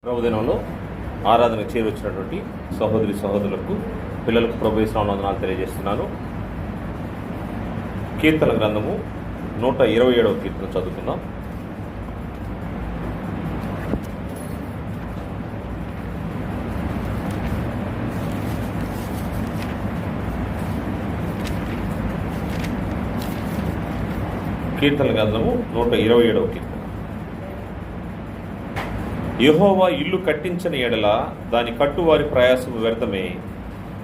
ప్రభుదినంలో ఆరాధనకు చేరొచ్చినటువంటి సహోదరి సహోదరులకు పిల్లలకు ప్రభు యేసు నామమున వందనాలు తెలియజేస్తున్నాను. కీర్తన గ్రంథము 127వ కీర్తన చదువుకుందాం. కీర్తన గ్రంథము 127వ కీర్తన. యెహోవా ఇల్లు కట్టించని ఎడల దాని కట్టువారి ప్రయాసము వ్యర్థమే.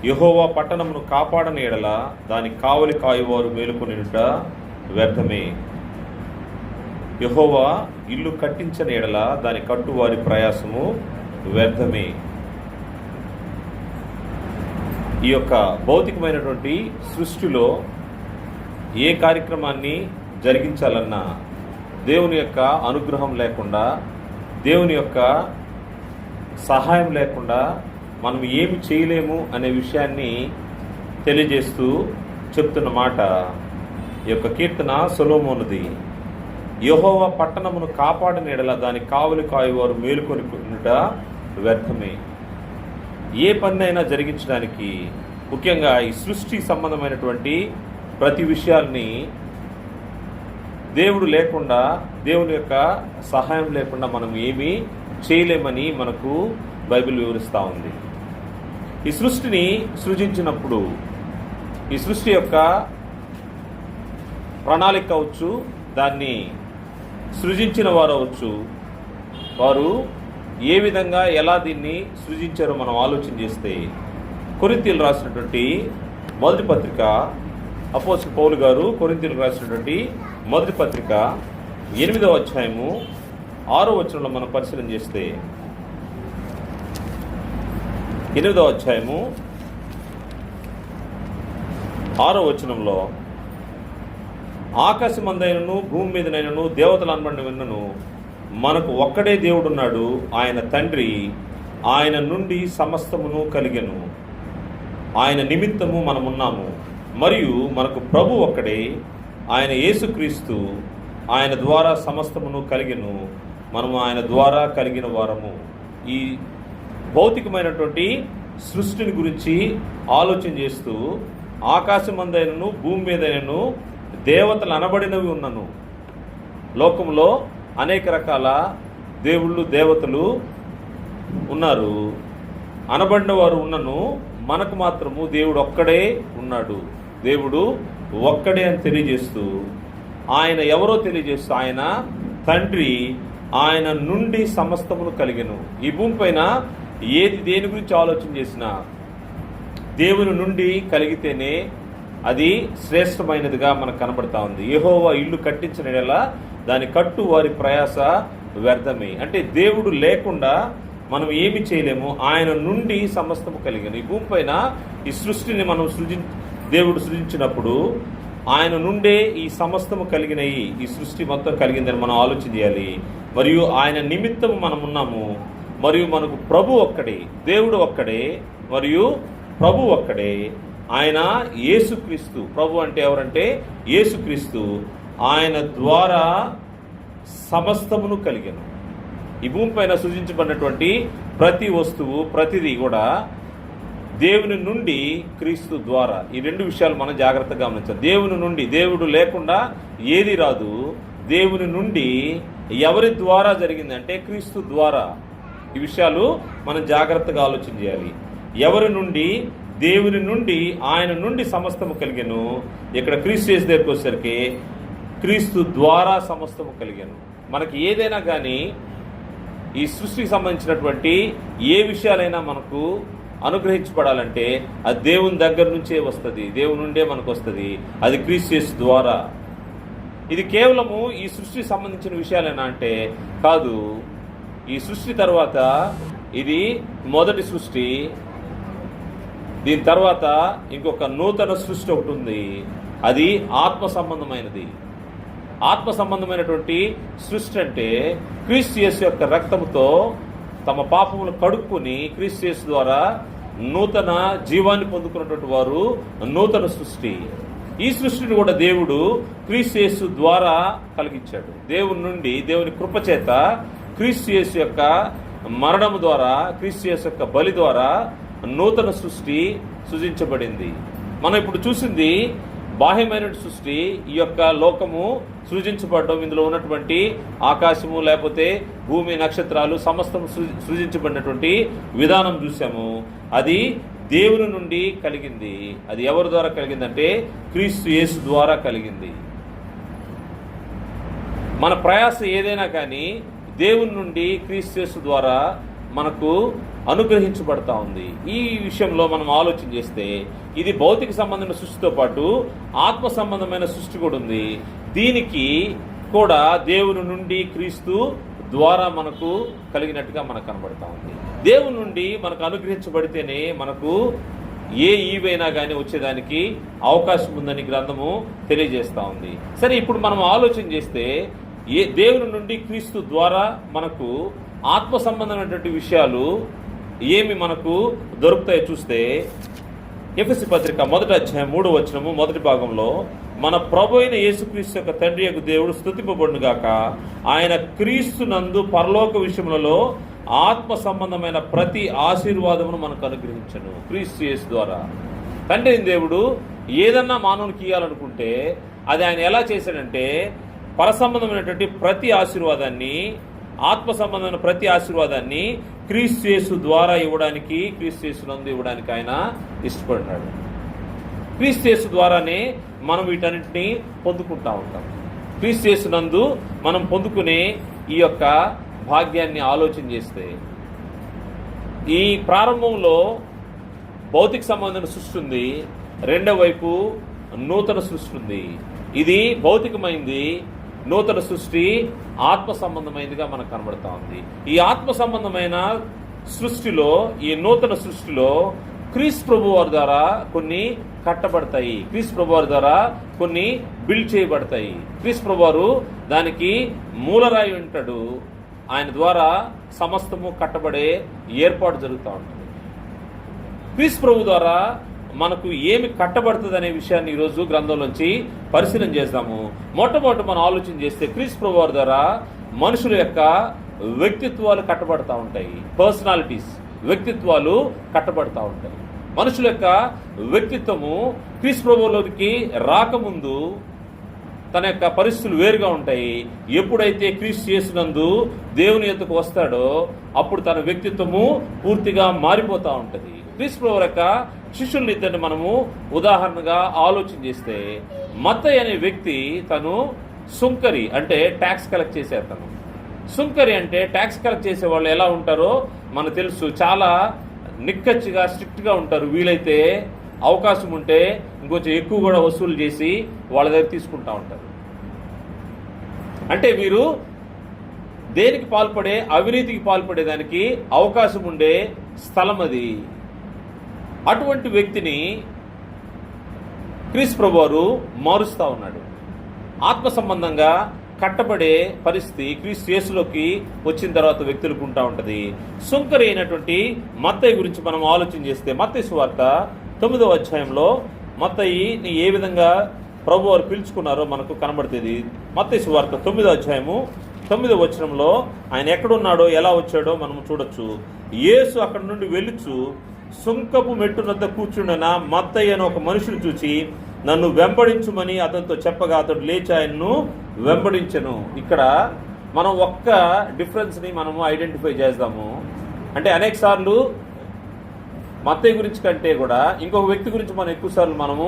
యెహోవా పట్టణమును కాపాడని ఎడల దాని కావలి కాయువారు మేలుకొనుట వ్యర్థమే. యెహోవా ఇల్లు కట్టించని ఎడల దాని కట్టువారి ప్రయాసము వ్యర్థమే. ఈ యొక్క భౌతికమైనటువంటి సృష్టిలో ఏ కార్యక్రమాన్ని జరిగించాలన్నా దేవుని యొక్క అనుగ్రహం లేకుండా, దేవుని యొక్క సహాయం లేకుండా మనం ఏమి చేయలేము అనే విషయాన్ని తెలియజేస్తూ చెప్తున్న మాట ఈ యొక్క కీర్తన సొలొమోనుది. యెహోవా పట్టణమును కాపాడని ఎడల దాని కావలి కాయువారు మేలుకొనుట వ్యర్థమే. ఏ పన్నైనా జరిగించడానికి, ముఖ్యంగా ఈ సృష్టి సంబంధమైనటువంటి ప్రతి విషయాల్ని దేవుడు లేకుండా, దేవుని యొక్క సహాయం లేకుండా మనం ఏమీ చేయలేమని మనకు బైబిల్ వివరిస్తూ ఉంది. ఈ సృష్టిని సృజించినప్పుడు, ఈ సృష్టి యొక్క ప్రణాళిక అవచ్చు, దాన్ని సృజించిన వారు అవచ్చు, వారు ఏ విధంగా ఎలా దీన్ని సృజించారో మనం ఆలోచన చేస్తే, కొరింథీయులకు రాసినటువంటి మొదటి పత్రిక, అపోస్తలుడైన పౌలు గారు కొరింథీయులకు రాసినటువంటి మొదటి పత్రిక 8వ అధ్యాయము 6వ వచనంలో మనం పరిశీలన చేస్తే, 8వ అధ్యాయము 6వ వచనంలో, ఆకాశమందైనను భూమి మీదనైనను దేవతలు అనబడిన విన్నను మనకు ఒక్కడే దేవుడున్నాడు, ఆయన తండ్రి. ఆయన నుండి సమస్తమును కలిగెను, ఆయన నిమిత్తము మనమున్నాము. మరియు మనకు ప్రభు ఒక్కడే, ఆయన యేసుక్రీస్తు. ఆయన ద్వారా సమస్తమును కలిగెను, మనము ఆయన ద్వారా కలిగిన వారము. ఈ భౌతికమైనటువంటి సృష్టిని గురించి ఆలోచన చేస్తూ, ఆకాశమందైనను భూమి మీదైనను దేవతలు అనబడినవి ఉన్నను. లోకంలో అనేక రకాల దేవుళ్ళు, దేవతలు ఉన్నారు, అనబడిన వారు ఉన్నను. మనకు మాత్రము దేవుడు ఒక్కడే ఉన్నాడు. దేవుడు ఒక్కడే అని తెలియజేస్తూ, ఆయన ఎవరో తెలియజేస్తూ, ఆయన తండ్రి, ఆయన నుండి సమస్తమును కలిగెను. ఈ భూమి పైన దేని గురించి ఆలోచన చేసినా దేవుని నుండి కలిగితేనే అది శ్రేష్టమైనదిగా మనకు కనబడతా ఉంది. యెహోవా ఇల్లు కట్టించిన ఎడల దాని కట్టు వారి ప్రయాస వ్యర్థమే. అంటే దేవుడు లేకుండా మనం ఏమి చేయలేము, ఆయన నుండి సమస్తము కలిగెను. ఈ భూమి పైన ఈ సృష్టిని మనం దేవుడు సృజించినప్పుడు ఆయన నుండే ఈ సమస్తము కలిగినవి, ఈ సృష్టి మొత్తం కలిగిందని మనం ఆలోచన చేయాలి. మరియు ఆయన నిమిత్తము మనం ఉన్నాము. మరియు మనకు ప్రభు ఒక్కడే, దేవుడు ఒక్కడే, మరియు ప్రభు ఒక్కడే. ఆయన యేసుక్రీస్తు. ప్రభు అంటే ఎవరంటే యేసుక్రీస్తు. ఆయన ద్వారా సమస్తమును కలిగెను. ఈ భూమి పైన సృజించబడినటువంటి ప్రతి వస్తువు, ప్రతిదీ కూడా దేవుని నుండి, క్రీస్తు ద్వారా. ఈ రెండు విషయాలు మనం జాగ్రత్తగా గమనించాలి. దేవుని నుండి, దేవుడు లేకుండా ఏది రాదు. దేవుని నుండి ఎవరి ద్వారా జరిగిందంటే క్రీస్తు ద్వారా. ఈ విషయాలు మనం జాగ్రత్తగా ఆలోచన చేయాలి. ఎవరి నుండి? దేవుని నుండి, ఆయన నుండి సమస్తము కలిగెను. ఇక్కడ క్రీస్తు యేసు దగ్గరికి వచ్చేసరికి క్రీస్తు ద్వారా సమస్తము కలిగెను. మనకి ఏదైనా కానీ ఈ సృష్టికి సంబంధించినటువంటి ఏ విషయాలైనా మనకు అనుగ్రహించబడాలంటే అది దేవుని దగ్గర నుంచే వస్తుంది, దేవుని నుండే మనకు వస్తుంది. అది క్రీస్తు యేసు ద్వారా. ఇది కేవలము ఈ సృష్టికి సంబంధించిన విషయాలేనా అంటే కాదు. ఈ సృష్టి తర్వాత ఇది మొదటి సృష్టి, దీని తర్వాత ఇంకొక నూతన సృష్టి ఒకటి ఉంది. అది ఆత్మ సంబంధమైనది. ఆత్మ సంబంధమైనటువంటి సృష్టి అంటే క్రీస్తు యేసు యొక్క రక్తముతో తమ పాపములు కడుక్కుని క్రీస్తు యేసు ద్వారా నూతన జీవాన్ని పొందుకున్నటువంటి వారు నూతన సృష్టి. ఈ సృష్టిని కూడా దేవుడు క్రీస్తు యేసు ద్వారా కలిగించాడు. దేవుని నుండి, దేవుని కృపచేత క్రీస్తు యేసు యొక్క మరణము ద్వారా, క్రీస్తు యేసు యొక్క బలి ద్వారా నూతన సృష్టి సృజించబడింది. మనం ఇప్పుడు చూసింది బాహ్యమైన సృష్టి, ఈ యొక్క లోకము సృజించబడడం, ఇందులో ఉన్నటువంటి ఆకాశము లేకపోతే భూమి, నక్షత్రాలు సమస్తం సృజించబడినటువంటి విధానం చూసాము. అది దేవుని నుండి కలిగింది. అది ఎవరి ద్వారా కలిగిందంటే క్రీస్తు యేసు ద్వారా కలిగింది. మన ప్రయాస ఏదైనా కానీ దేవుని నుండి క్రీస్తు యేసు ద్వారా మనకు అనుగ్రహించబడతా ఉంది. ఈ విషయంలో మనం ఆలోచన చేస్తే ఇది భౌతిక సంబంధమైన సృష్టితో పాటు ఆత్మ సంబంధమైన సృష్టి కూడా ఉంది. దీనికి కూడా దేవుని నుండి క్రీస్తు ద్వారా మనకు కలిగినట్టుగా మనకు కనబడతా ఉంది. దేవుని నుండి మనకు అనుగ్రహించబడితేనే మనకు ఏ ఈవైనా కానీ వచ్చేదానికి అవకాశం ఉందని గ్రంథము తెలియజేస్తూ ఉంది. సరే, ఇప్పుడు మనం ఆలోచన చేస్తే దేవుని నుండి క్రీస్తు ద్వారా మనకు ఆత్మ సంబంధమైనటువంటి విషయాలు ఏమి మనకు దొరుకుతాయో చూస్తే, ఎఫెసీ పత్రిక 1వ అధ్యాయం 3వ వచనము మొదటి భాగంలో, మన ప్రభు అయిన యేసుక్రీస్తు యొక్క తండ్రి యొక్క దేవుడు స్తుతింపబడునుగాక, ఆయన క్రీస్తు నందు పరలోక విషయములలో ఆత్మ సంబంధమైన ప్రతి ఆశీర్వాదమును మనకు అనుగ్రహించను. క్రీస్తు యేసు ద్వారా తండ్రి అయిన దేవుడు ఏదన్నా మానవునికి ఇవ్వాలనుకుంటే అది ఆయన ఎలా చేశాడంటే, పరసంబంధమైనటువంటి ప్రతి ఆశీర్వాదాన్ని, ఆత్మ సంబంధమైన ప్రతి ఆశీర్వాదాన్ని క్రీస్తు యేసు ద్వారా ఇవ్వడానికి, క్రీస్తు యేసు నందు ఇవ్వడానికి ఆయన ఇష్టపడినాడు. క్రీస్తు యేసు ద్వారానే మనం వీటన్నిటిని పొందుకుంటా ఉంటాం. క్రీస్తు యేసు నందు మనం పొందుకునే ఈ యొక్క భాగ్యాన్ని ఆలోచన చేస్తే, ఈ ప్రారంభంలో భౌతిక సంబంధమైన సృష్టి ఉంది, రెండో వైపు నూతన సృష్టి ఉంది. ఇది భౌతికమైంది, నూతన సృష్టి ఆత్మ సంబంధమైనదిగా మనకు కనబడతా ఉంది. ఈ ఆత్మ సంబంధమైన సృష్టిలో, ఈ నూతన సృష్టిలో క్రీస్తు ప్రభు వారి ద్వారా కొన్ని కట్టబడతాయి, క్రీస్తు ప్రభు వారి ద్వారా కొన్ని బిల్డ్ చేయబడతాయి. క్రీస్తు ప్రభు వారు దానికి మూలరాయి ఉంటాడు. ఆయన ద్వారా సమస్తము కట్టబడే ఏర్పాటు జరుగుతూ ఉంటుంది. క్రీస్తు ప్రభు ద్వారా మనకు ఏమి కట్టబడుతుంది అనే విషయాన్ని ఈరోజు గ్రంథంలోంచి పరిశీలన చేద్దాము. మొట్టమొదటి మనం ఆలోచన చేస్తే, క్రీస్తు ప్రభు వారి ద్వారా మనుషుల యొక్క వ్యక్తిత్వాలు కట్టబడతా ఉంటాయి. పర్సనాలిటీస్, వ్యక్తిత్వాలు కట్టబడతా ఉంటాయి. మనుషుల యొక్క వ్యక్తిత్వము క్రీస్తు ప్రభువులోకి రాకముందు తన యొక్క పరిస్థితులు వేరుగా ఉంటాయి. ఎప్పుడైతే క్రీస్తు యేసునందు దేవుని యొద్దకు వస్తాడో అప్పుడు తన వ్యక్తిత్వము పూర్తిగా మారిపోతూ ఉంటుంది. క్రీస్తు ప్రభు యొక్క శిష్యుల్ని ఇద్దరిని మనము ఉదాహరణగా ఆలోచన చేస్తే, మత్తయి అనే వ్యక్తి తను సుంకరి, అంటే ట్యాక్స్ కలెక్ట్ చేసే అతను. సుంకరి అంటే ట్యాక్స్ కలెక్ట్ చేసే వాళ్ళు ఎలా ఉంటారో మనకు తెలుసు. చాలా నిక్కచ్చిగా, స్ట్రిక్ట్గా ఉంటారు. వీలైతే అవకాశం ఉంటే ఇంకొంచెం ఎక్కువ కూడా వసూలు చేసి వాళ్ళ దగ్గర తీసుకుంటా ఉంటారు. అంటే వీరు దేనికి పాల్పడే, అవినీతికి పాల్పడేదానికి అవకాశం ఉండే స్థలం అది. అటువంటి వ్యక్తిని క్రీస్తు ప్రభువారు మారుస్తూ ఉన్నాడు. ఆత్మ సంబంధంగా కట్టబడే పరిస్థితి క్రీస్తు యేసులోకి వచ్చిన తర్వాత వ్యక్తులకు ఉంటా ఉంటుంది. సుంకరి అయినటువంటి మత్తయి గురించి మనం ఆలోచన చేస్తే, మత్తయి సువార్త 9వ అధ్యాయంలో మత్తయిని ఏ విధంగా ప్రభువారు పిలుచుకున్నారో మనకు కనబడుతుంది. మత్తయి సువార్త 9వ అధ్యాయము 9వ వచనంలో ఆయన ఎక్కడున్నాడో, ఎలా వచ్చాడో మనం చూడొచ్చు. యేసు అక్కడి నుండి వెళ్ళుచు సుంకపు మెట్టునద్ద కూర్చుండిన మత్తయి అనే ఒక మనుషుని చూచి నన్ను వెంబడించుమని అతనితో చెప్పగా అతడు లేచి ఆయన్ను వెంబడించెను. ఇక్కడ మనం ఒక్క డిఫరెన్స్ని మనము ఐడెంటిఫై చేద్దాము. అంటే అనేక సార్లు మత్తయి గురించి కంటే కూడా ఇంకొక వ్యక్తి గురించి మనం ఎక్కువసార్లు మనము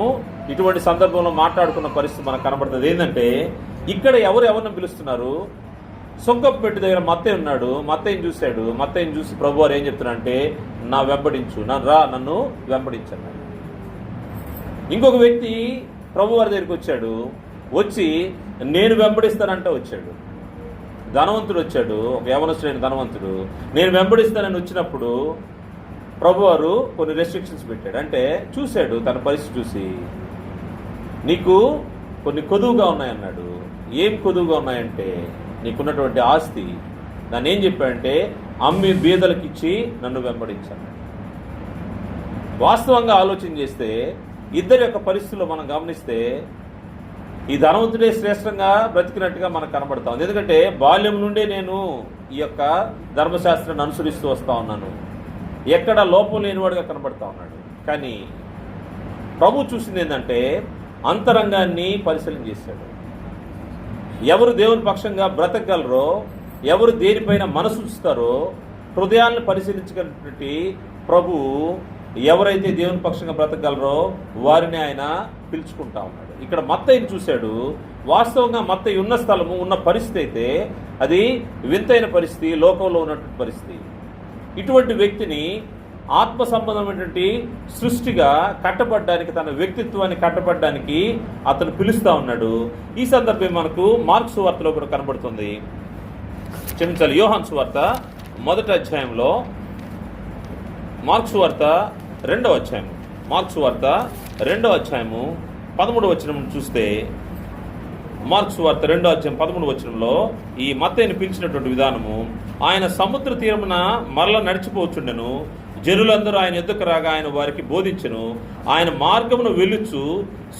ఇటువంటి సందర్భంలో మాట్లాడుకున్న పరిస్థితి మనకు కనబడుతుంది. ఏంటంటే ఇక్కడ ఎవరిని పిలుస్తున్నారు? సుంకపు మెట్టు దగ్గర మత్తయి ఉన్నాడు. మత్తయిని చూశాడు. మత్తయిని చూసి ప్రభువారు ఏం చెప్తున్నారంటే, నా వెంబడించు, నన్ను వెంబడించన్నాడు. ఇంకొక వ్యక్తి ప్రభువారి దగ్గరికి వచ్చాడు. వచ్చి నేను వెంబడిస్తానంటే వచ్చాడు. ధనవంతుడు వచ్చాడు, ఒక యవనస్తుడైన ధనవంతుడు. నేను వెంబడిస్తానని వచ్చినప్పుడు ప్రభువారు కొన్ని రెస్ట్రిక్షన్స్ పెట్టాడు. అంటే చూశాడు, తన పరిస్థితి చూసి నీకు కొన్ని కొదువుగా ఉన్నాయన్నాడు. ఏం కొదువుగా ఉన్నాయంటే, నీకున్నటువంటి ఆస్తి. దాన్ని ఏం చెప్పాడంటే, అమ్మి బీదలకు ఇచ్చి నన్ను వెంబడించాను. వాస్తవంగా ఆలోచన చేస్తే ఇద్దరి యొక్క పరిస్థితుల్లో మనం గమనిస్తే ఈ ధనవంతుడే శ్రేష్టంగా బ్రతికినట్టుగా మనకు కనబడతాం. ఎందుకంటే బాల్యం నుండే నేను ఈ యొక్క ధర్మశాస్త్రాన్ని అనుసరిస్తూ వస్తూ ఉన్నాను, ఎక్కడ లోపం లేనివాడుగా కనబడతా ఉన్నాడు. కానీ ప్రభు చూసింది ఏంటంటే అంతరంగాన్ని పరిశీలన చేశాడు. ఎవరు దేవుని పక్షంగా బ్రతకగలరో, ఎవరు దేనిపైన మనసు ఉంచుతారో, హృదయాలను పరిశీలించగలిగినటువంటి ప్రభు ఎవరైతే దేవుని పక్షంగా బ్రతకగలరో వారిని ఆయన పిలుచుకుంటా ఉన్నాడు. ఇక్కడ మత్తయిని చూశాడు. వాస్తవంగా మత్తయి ఉన్న స్థలము, ఉన్న పరిస్థితి అయితే అది వింతైన పరిస్థితి, లోకంలో ఉన్నటువంటి పరిస్థితి. ఇటువంటి వ్యక్తిని ఆత్మ సంబంధమైనటువంటి సృష్టిగా కట్టబడ్డానికి, తన వ్యక్తిత్వాన్ని కట్టబడ్డానికి అతను పిలుస్తూ ఉన్నాడు. ఈ సందర్భం మనకు మార్కు సువార్తలో కూడా కనబడుతుంది. క్షమించాలి, యోహాను సువార్త 1వ అధ్యాయంలో, మార్కు సువార్త 2వ అధ్యాయం, మార్కు సువార్త 2వ అధ్యాయము 13వ వచనం చూస్తే, మార్కు సువార్త 2వ అధ్యాయం 13వ వచనంలో ఈ మత్తయిని పిలిచినటువంటి విధానము, ఆయన సముద్ర తీరమున మరల నడిచిపోవచ్చుండెను. జనులందరూ ఆయన ఎద్దుకు రాగా ఆయన వారికి బోధించెను. ఆయన మార్గమును వెలుచు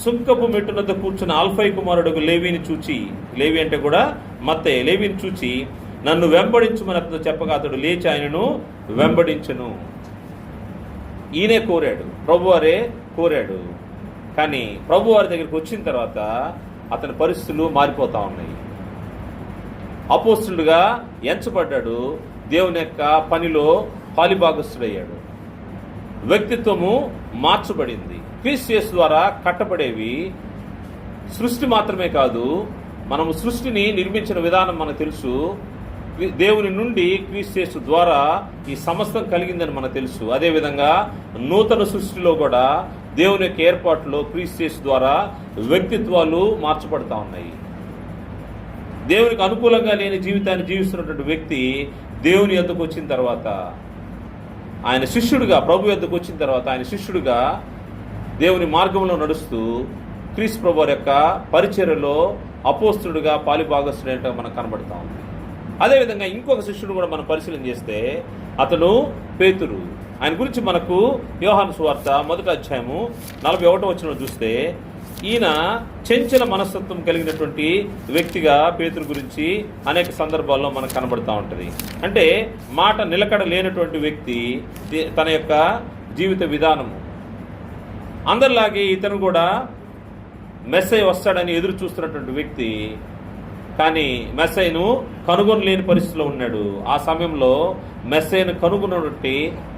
సుంకపు మెట్టునద్ద కూర్చున్న అల్ఫై కుమారుడు లేవీని చూచి, లేవి అంటే కూడా మత్తయి, లేవీని చూచి నన్ను వెంబడించుమని అతను చెప్పగా అతడు లేచి ఆయనను వెంబడించెను. ఈయనే కోరాడు, ప్రభువారే కోరాడు. కానీ ప్రభువారి దగ్గరికి వచ్చిన తర్వాత అతని పరిస్థితులు మారిపోతా ఉన్నాయి. అపోస్తులుగా ఎంచబడ్డాడు, దేవుని యొక్క పనిలో పాలిభాగస్తుడయ్యాడు, వ్యక్తిత్వము మార్చబడింది. క్రీస్తు యేసు ద్వారా కట్టబడేవి సృష్టి మాత్రమే కాదు, మనము సృష్టిని నిర్మించిన విధానం మనకు తెలుసు. దేవుని నుండి క్రీస్తు యేసు ద్వారా ఈ సమస్తం కలిగిందని మనకు తెలుసు. అదేవిధంగా నూతన సృష్టిలో కూడా దేవుని యొక్క ఏర్పాటులో క్రీస్తు యేసు ద్వారా వ్యక్తిత్వాలు మార్చబడతా ఉన్నాయి. దేవునికి అనుకూలంగా లేని జీవితాన్ని జీవిస్తున్నటువంటి వ్యక్తి దేవుని యొద్దకు వచ్చిన తర్వాత, ఆయన శిష్యుడిగా, ప్రభు యొద్దకు వచ్చిన తర్వాత ఆయన శిష్యుడిగా దేవుని మార్గంలో నడుస్తూ క్రీస్తు ప్రభు యొక్క పరిచర్యలో అపోస్తులుగా పాలిభాగస్తుడేంటో మనకు కనబడతా ఉంది. అదేవిధంగా ఇంకొక శిష్యుడు కూడా మనం పరిశీలన చేస్తే అతను పేతురు. ఆయన గురించి మనకు యోహాను సువార్త 1వ అధ్యాయము 41వ వచనంలో చూస్తే, ఈయన చంచల మనస్తత్వం కలిగినటువంటి వ్యక్తిగా పేతురు గురించి అనేక సందర్భాల్లో మనకు కనబడతా ఉంటుంది. అంటే మాట నిలకడ లేనటువంటి వ్యక్తి, తన యొక్క జీవిత విధానము. అందరిలాగే ఇతను కూడా మెస్సయ్య వస్తాడని ఎదురు చూస్తున్నటువంటి వ్యక్తి, కానీ మెస్సయ్యను కనుగొనలేని పరిస్థితిలో ఉన్నాడు. ఆ సమయంలో మెస్సయ్యను కనుగొన్నటువంటి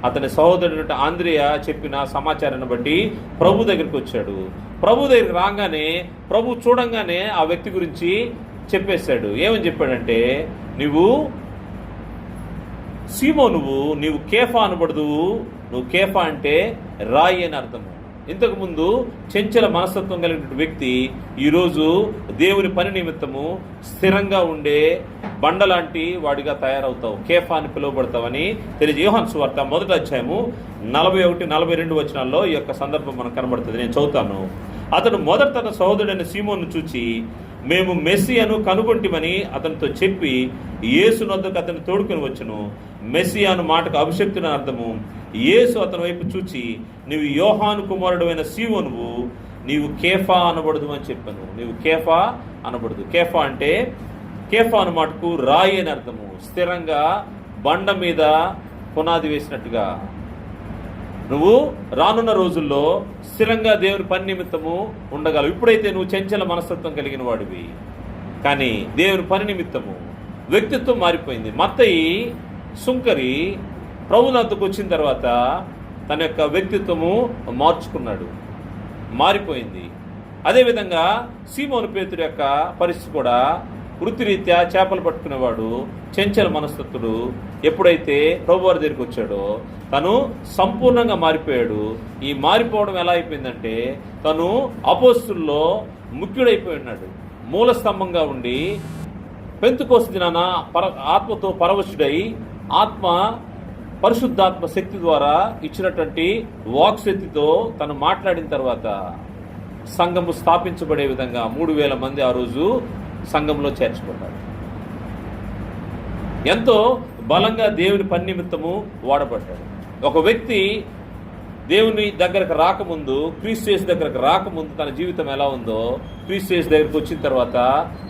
అతని సహోదరుడు ఆంద్రియ చెప్పిన సమాచారాన్ని బట్టి ప్రభు దగ్గరికి వచ్చాడు. ప్రభు దగ్గరికి రాగానే ప్రభు చూడంగానే ఆ వ్యక్తి గురించి చెప్పేశాడు. ఏమని చెప్పాడంటే, నీవు కేఫా అనబడదు. నువ్వు కేఫా అంటే రాయి అని అర్థము. ఇంతకుముందు చంచల మనస్తత్వం కలిగిన వ్యక్తి ఈరోజు దేవుని పని నిమిత్తము స్థిరంగా ఉండే బండలాంటి వాడిగా తయారవుతావు, కేఫా అని పిలువబడతావని తెలియజే. యోహాను సువార్త 1వ అధ్యాయము 41-42 వచనాల్లో ఈ యొక్క సందర్భం మనకు కనబడుతుంది. నేను చదువుతాను. అతడు మొదట తన సహోదరుడైన సీమోను చూచి, మేము మెస్సియాను కనుగొంటిమని అతనితో చెప్పి యేసు నొద్దకు అతన్ని తోడుకొని వచ్చును. మెస్సియాను మాటకు అభిషక్తుని అర్థము. యేసు అతని వైపు చూచి, నీవు యోహాను కుమారుడు అయిన సీమోనువు, నీవు కేఫా అనబడదు అని చెప్పాను. నీవు కేఫా అనబడదు. కేఫా అంటే, కేఫా అను మాటకు రాయి అని అర్థము. స్థిరంగా బండ మీద పునాది వేసినట్టుగా నువ్వు రానున్న రోజుల్లో స్థిరంగా దేవుని పని నిమిత్తము ఉండగలవు. ఇప్పుడైతే నువ్వు చంచల మనస్తత్వం కలిగిన వాడివి, కానీ దేవుని పని నిమిత్తము వ్యక్తిత్వం మారిపోయింది. మత్తయి సుంకరి ప్రభునందుకు వచ్చిన తర్వాత తన యొక్క వ్యక్తిత్వము మార్చుకున్నాడు, మారిపోయింది. అదేవిధంగా సీమోను పేతురు యొక్క పరిస్థితి కూడా వృత్తిరీత్యా చేపలు పట్టుకునేవాడు, చంచల మనస్తత్తుడు. ఎప్పుడైతే ప్రభువారి దగ్గరికి వచ్చాడో తను సంపూర్ణంగా మారిపోయాడు. ఈ మారిపోవడం ఎలా అయిపోయిందంటే, తను అపోస్తుల్లో ముఖ్యుడైపోయి ఉన్నాడు. మూల స్తంభంగా ఉండి పెంతెకోస్తు దినాన ఆత్మతో పరవశుడై, పరిశుద్ధాత్మ శక్తి ద్వారా ఇచ్చినటువంటి వాక్శక్తితో తను మాట్లాడిన తర్వాత సంఘము స్థాపించబడే విధంగా 3000 మంది ఆ రోజు సంఘంలో చేర్చబడ్డారు. ఎంతో బలంగా దేవుని పని నిమిత్తము వాడబడ్డాడు. ఒక వ్యక్తి దేవుని దగ్గరకు రాకముందు, క్రీస్తు యేసు దగ్గరకు రాకముందు తన జీవితం ఎలా ఉందో, క్రీస్తు యేసు దగ్గరకు వచ్చిన తర్వాత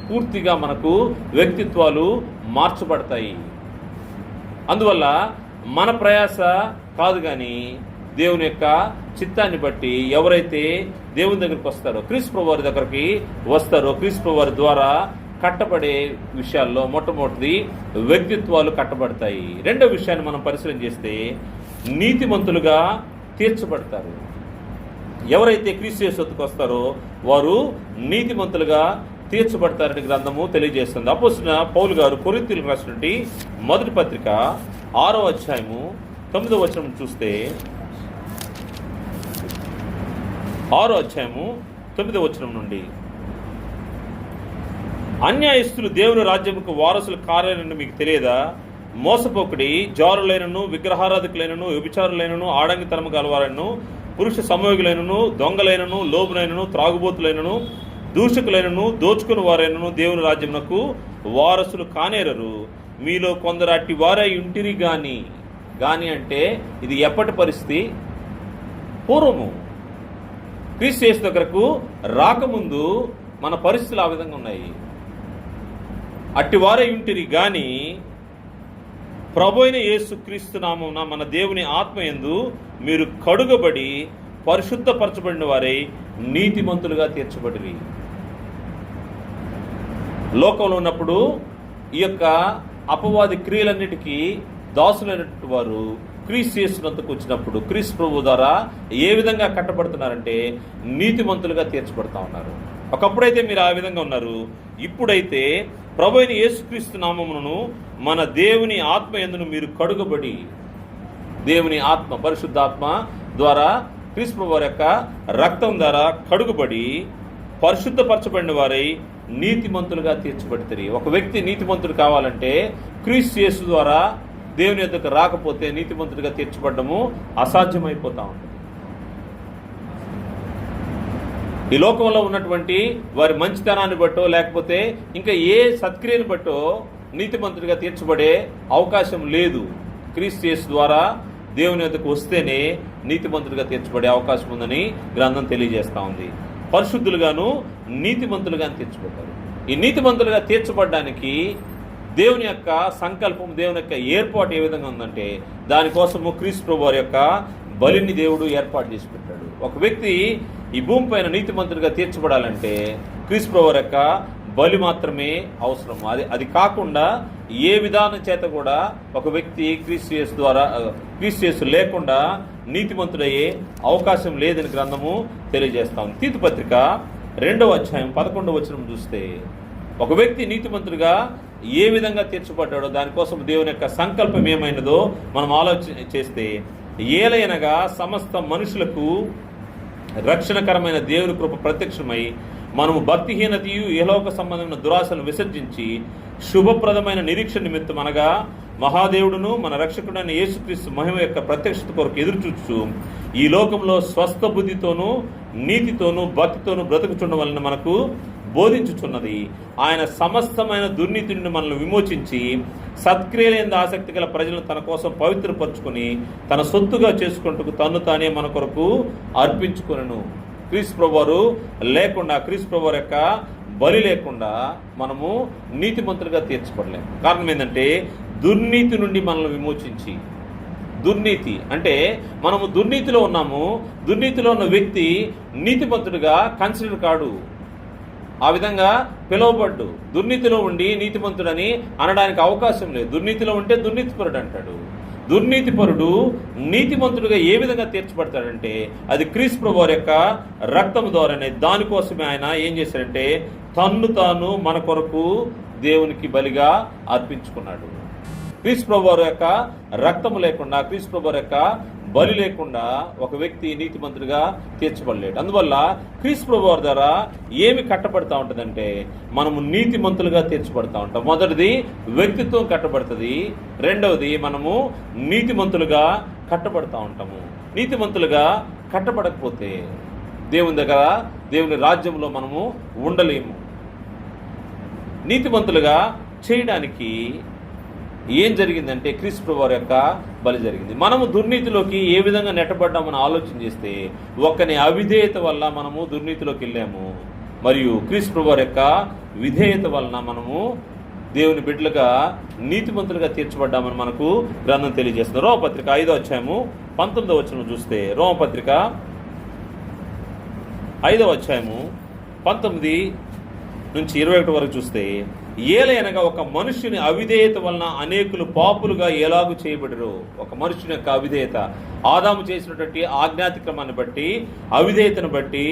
పూర్తిగా మనకు వ్యక్తిత్వాలు మార్చబడతాయి. అందువల్ల మన ప్రయాస కాదు, కానీ దేవుని యొక్క చిత్తాన్ని బట్టి ఎవరైతే దేవుని దగ్గరికి వస్తారో, క్రీస్తు ప్రభువు వారి దగ్గరికి వస్తారో, క్రీస్తు ప్రభువు వారి ద్వారా కట్టబడే విషయాల్లో మొట్టమొదటిది వ్యక్తిత్వాలు కట్టబడతాయి. రెండో విషయాన్ని మనం పరిశీలన చేస్తే నీతిమంతులుగా తీర్చబడతారు. ఎవరైతే క్రీస్తు యేసు వద్దకు వస్తారో వారు నీతిమంతులుగా తీర్చబడతారని గ్రంథము తెలియజేస్తుంది. అపోస్తలుడైన పౌలు గారు కొరింథీయులకు రాసినటువంటి మొదటి పత్రిక 6వ అధ్యాయము 9వ వచనం చూస్తే, 6వ అధ్యాయము 9వ వచనం నుండి, అన్యాయస్తులు దేవుని రాజ్యముకు వారసులు కాలేనని మీకు తెలియదా? మోసపోకుడి, జారులైనను, విగ్రహారాధకులైనను, వ్యభిచారులైనను, ఆడంగితనము గలవారైనను, పురుష సమయోగులైనను, దొంగలైనను, లోబులైనను, త్రాగుబోతులైనను, దూషకులైనను, దోచుకుని వారైనను దేవుని రాజ్యమునకు వారసులు కానేరరు. మీలో కొందరు అట్టి వారై ఉంటిరి గాని అంటే ఇది ఎప్పటి పరిస్థితి? పూర్వము క్రీస్తు యేసు దగ్గరకు రాకముందు మన పరిస్థితులు ఆ విధంగా ఉన్నాయి. అట్టి వారై ఉంటిరి గాని ప్రభు అయిన యేసు క్రీస్తు నామమున మన దేవుని ఆత్మయందు మీరు కడుగబడి పరిశుద్ధపరచబడిన వారై నీతిమంతులుగా తీర్చబడిరి. లోకంలో ఉన్నప్పుడు ఈ యొక్క అపవాది క్రియలన్నిటికీ దాసులైనటువంటి వారు క్రీస్తు యేసునందుకు వచ్చినప్పుడు క్రీస్తు ప్రభు ద్వారా ఏ విధంగా కట్టబడుతున్నారంటే నీతిమంతులుగా తీర్చబడతా ఉన్నారు. ఒకప్పుడైతే మీరు ఆ విధంగా ఉన్నారు. ఇప్పుడైతే ప్రభు అయిన యేసుక్రీస్తు నామమును మన దేవుని ఆత్మ యందును మీరు కడుగబడి, దేవుని ఆత్మ పరిశుద్ధాత్మ ద్వారా క్రీస్తు ప్రభు వారి యొక్క రక్తం ద్వారా కడుగుబడి పరిశుద్ధపరచబడిన వారై నీతిమంతులుగా తీర్చబడతారు. ఒక వ్యక్తి నీతిమంతుడు కావాలంటే క్రీస్తు యేసు ద్వారా దేవుని యొద్దకు రాకపోతే నీతిమంతుడిగా తీర్చబడము అసాధ్యమైపోతా ఉంటుంది. ఈ లోకంలో ఉన్నటువంటి వారి మంచితనాన్ని బట్టో లేకపోతే ఇంకా ఏ సత్క్రియను బట్టో నీతిమంతుడిగా తీర్చబడే అవకాశం లేదు. క్రీస్తు యేసు ద్వారా దేవుని యొద్దకు వస్తేనే నీతిమంతుడిగా తీర్చబడే అవకాశం ఉందని గ్రంథం తెలియజేస్తూ ఉంది. పరిశుద్ధులుగాను నీతిమంతులుగా తీర్చబడ్డారు. ఈ నీతిమంతులుగా తీర్చబడడానికి దేవుని యొక్క సంకల్పం, దేవుని యొక్క ఏర్పాటు ఏ విధంగా ఉందంటే దానికోసము క్రీస్తు ప్రభు వారి యొక్క బలిని దేవుడు ఏర్పాటు చేసి పెట్టాడు. ఒక వ్యక్తి ఈ భూమి పైన నీతిమంతుడిగా తీర్చబడాలంటే క్రీస్తు ప్రభు వారి యొక్క బలి మాత్రమే అవసరం. అది కాకుండా ఏ విధానం చేత కూడా ఒక వ్యక్తి క్రీస్తు యేసు లేకుండా నీతిమంతుడయ్యే అవకాశం లేదని గ్రంథము తెలియజేస్తాం. తీతు పత్రిక 2వ అధ్యాయం 11వ వచనం చూస్తే ఒక వ్యక్తి నీతిమంతుడిగా ఏ విధంగా తీర్చబడ్డాడో దానికోసం దేవుని యొక్క సంకల్పం ఏమైనదో మనం ఆలోచన చేస్తే, ఏలయనగా సమస్త మనుషులకు రక్షణకరమైన దేవుని కృప ప్రత్యక్షమై మనము భక్తిహీనతయు ఇహలోక సంబంధమైన దురాశను విసర్జించి శుభప్రదమైన నిరీక్షణ నిమిత్తం అనగా మహాదేవుడును మన రక్షకుడైన యేసుక్రీస్తు మహిమ యొక్క ప్రత్యక్షత కొరకు ఎదురుచూస్తూ ఈ లోకంలో స్వస్థ బుద్ధితోనూ నీతితోనూ భక్తితోనూ బ్రతుకుచుండడం వలన మనకు బోధించుచున్నది. ఆయన సమస్తమైన దుర్నీతి నుండి మనల్ని విమోచించి సత్క్రియలేని ఆసక్తి గల ప్రజలను తన కోసం పవిత్రపరుచుకుని తన సొత్తుగా చేసుకుంటూ తన్ను తానే మన కొరకు అర్పించుకొనెను. క్రీస్తు ప్రభువారు లేకుండా, క్రీస్తు ప్రభువారి యొక్క బలి లేకుండా మనము నీతిమంతులుగా తీర్చబడలేము. కారణం ఏంటంటే దుర్నీతి నుండి మనల్ని విమోచించి, దుర్నీతి అంటే మనము దుర్నీతిలో ఉన్నాము, దుర్నీతిలో ఉన్న వ్యక్తి నీతిమంతుడిగా కన్సిడర్ కాడు. ఆ విధంగా పిలువబడ్డు. దుర్నీతిలో ఉండి నీతిమంతుడని అనడానికి అవకాశం లేదు. దుర్నీతిలో ఉంటే దుర్నీతిపరుడు అంటాడు. దుర్నీతిపరుడు నీతిమంతుడిగా ఏ విధంగా తీర్చబడతాడంటే అది క్రీస్తు ప్రభు వారి యొక్క రక్తము ద్వారానే. దానికోసమే ఆయన ఏం చేశాడంటే తన్ను తాను మన కొరకు దేవునికి బలిగా అర్పించుకున్నాడు. క్రీస్తు ప్రభు వారి యొక్క రక్తము లేకుండా, క్రీస్తు ప్రభు వారి యొక్క బలి లేకుండా ఒక వ్యక్తి నీతిమంతుడిగా తీర్చబడలేడు. అందువల్ల క్రీస్తు ప్రభు వారి ద్వారా ఏమి కట్టబడతా ఉంటుందంటే మనము నీతిమంతులుగా తీర్చబడతా ఉంటాం. మొదటిది వ్యక్తిత్వం కట్టబడుతుంది. రెండవది మనము నీతిమంతులుగా కట్టబడతా ఉంటాము. నీతిమంతులుగా కట్టబడకపోతే దేవుని దగ్గర, దేవుని రాజ్యంలో మనము ఉండలేము. నీతిమంతులుగా చేయడానికి ఏం జరిగిందంటే క్రీస్తు ప్రభు వారి యొక్క బలి జరిగింది. మనము దుర్నీతిలోకి ఏ విధంగా నెట్టబడ్డామని ఆలోచన చేస్తే ఒక్కని అవిధేయత వల్ల మనము దుర్నీతిలోకి వెళ్ళాము, మరియు క్రీస్తు ప్రభు వారి యొక్క విధేయత వలన మనము దేవుని బిడ్డలుగా నీతిమంతులుగా తీర్చబడ్డామని మనకు గ్రంథం తెలియజేస్తుంది. రోమపత్రిక 5వ అధ్యాయము 19వ వచనం చూస్తే, రోమపత్రిక 5వ అధ్యాయము 19 నుంచి 21 వరకు చూస్తే, ఏలయనగా ఒక మనుష్యుని అవిధేయత వలన అనేకులు పాపులుగా ఎలాగు చేయబడరు. ఒక మనుష్యుని యొక్క అవిధేయత, ఆదాము చేసినటువంటి ఆజ్ఞాతిక్రమాన్ని బట్టి, అవిధేయతను బట్టి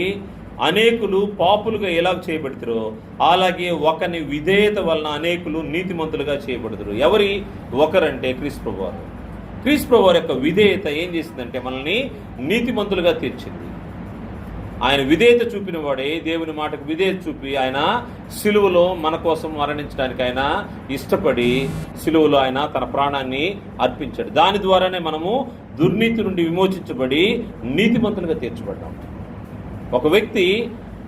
అనేకులు పాపులుగా ఎలాగ చేయబడతారో అలాగే ఒకని విధేయత వలన అనేకులు నీతిమంతులుగా చేయబడతారు. ఎవరి ఒకరంటే క్రీస్తు ప్రభువారు. క్రీస్తు ప్రభువారి యొక్క విధేయత ఏం చేసిందంటే మనల్ని నీతిమంతులుగా తీర్చింది. ఆయన విధేయత చూపిన వాడే, దేవుని మాటకు విధేయత చూపి ఆయన సిలువలో మన కోసం మరణించడానికి ఆయన ఇష్టపడి సిలువలో ఆయన తన ప్రాణాన్ని అర్పించాడు. దాని ద్వారానే మనము దుర్నీతి నుండి విమోచించబడి నీతిమంతులుగా తీర్చబడ్డాం. ఒక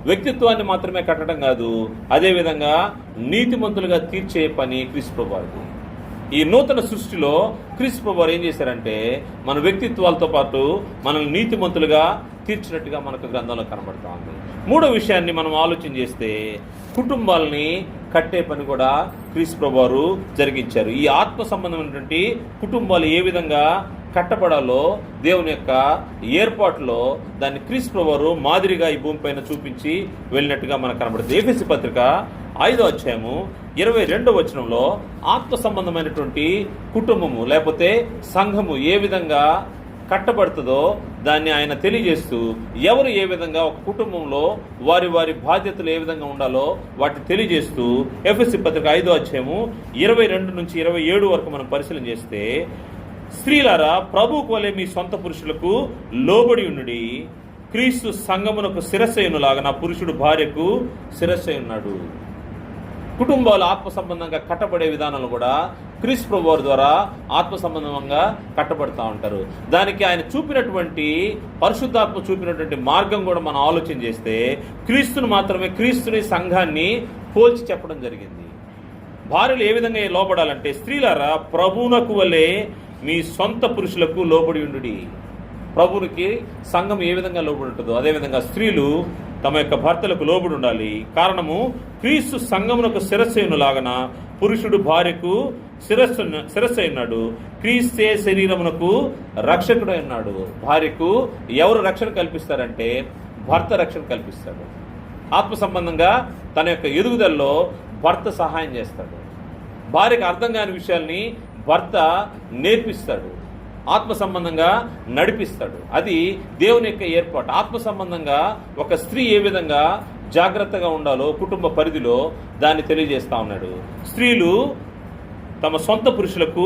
వ్యక్తిత్వాన్ని మాత్రమే కట్టడం కాదు, అదేవిధంగా నీతిమంతులుగా తీర్చే పని క్రీస్తు ప్రభువారిది. ఈ నూతన సృష్టిలో క్రీస్తు ప్రభువారు ఏం చేశారంటే మన వ్యక్తిత్వాలతో పాటు మనల్ని నీతిమంతులుగా తీర్చినట్టుగా మనకు గ్రంథంలో కనబడుతూ ఉంది. మూడో విషయాన్ని మనం ఆలోచన చేస్తే, కుటుంబాలని కట్టే పని కూడా క్రీస్తు ప్రభువారు జరిగించారు. ఈ ఆత్మ సంబంధమైనటువంటి కుటుంబాలు ఏ విధంగా కట్టబడాలో దేవుని యొక్క ఏర్పాటులో దాన్ని క్రీస్తు ప్రభువారు మాదిరిగా ఈ భూమిపైన చూపించి వెళ్ళినట్టుగా మనకు కనబడుతుంది. ఎఫెసీ పత్రిక 5వ అధ్యాయము 22వ వచనంలో ఆత్మ సంబంధమైనటువంటి కుటుంబము లేకపోతే సంఘము ఏ విధంగా కట్టబడుతుందో దాన్ని ఆయన తెలియజేస్తూ, ఎవరు ఏ విధంగా ఒక కుటుంబంలో వారి వారి బాధ్యతలు ఏ విధంగా ఉండాలో వాటిని తెలియజేస్తూ ఎఫెసీ పత్రిక 5వ అధ్యాయము 22 నుంచి 27 వరకు మనం పరిశీలన చేస్తే, స్త్రీలారా ప్రభువుకు వలె మీ సొంత పురుషులకు లోబడి ఉండుడి. క్రీస్తు సంఘమునకు శిరస్సయునులాగా పురుషుడు భార్యకు శిరస్సై ఉన్నాడు. కుటుంబాలు ఆత్మ సంబంధంగా కట్టబడే విధానాలు కూడా క్రీస్తు ప్రభువారి ద్వారా ఆత్మ సంబంధంగా కట్టబడుతూ ఉంటారు. దానికి ఆయన చూపినటువంటి పరిశుద్ధాత్మ చూపినటువంటి మార్గం కూడా మనం ఆలోచన చేస్తే, క్రీస్తుని మాత్రమే, క్రీస్తుని సంఘాన్ని పోల్చి చెప్పడం జరిగింది. భార్యలు ఏ విధంగా లోబడాలంటే, స్త్రీలారా ప్రభువునకు వలె మీ సొంత పురుషులకు లోబడి ఉండుడి. ప్రభువునికి సంఘం ఏ విధంగా లోబడి ఉంటుందో అదేవిధంగా స్త్రీలు తమ యొక్క భర్తలకు లోబడి ఉండాలి. కారణము, క్రీస్తు సంఘమునకు శిరస్సులాగన పురుషుడు భార్యకు శిరస్సు ఉన్నాడు. క్రీస్తే శరీరమునకు రక్షకుడై ఉన్నాడు. భార్యకు ఎవరు రక్షణ కల్పిస్తారంటే భర్త రక్షణ కల్పిస్తాడు. ఆత్మ సంబంధంగా తన యొక్క ఎదుగుదలలో భర్త సహాయం చేస్తాడు. భార్యకు అర్థం కాని విషయాల్ని భర్త నేర్పిస్తాడు. ఆత్మ సంబంధంగా నడిపిస్తాడు. అది దేవుని యొక్క ఏర్పాటు. ఆత్మ సంబంధంగా ఒక స్త్రీ ఏ విధంగా జాగ్రత్తగా ఉండాలో కుటుంబ పరిధిలో దాన్ని తెలియజేస్తా ఉన్నాడు. స్త్రీలు తమ సొంత పురుషులకు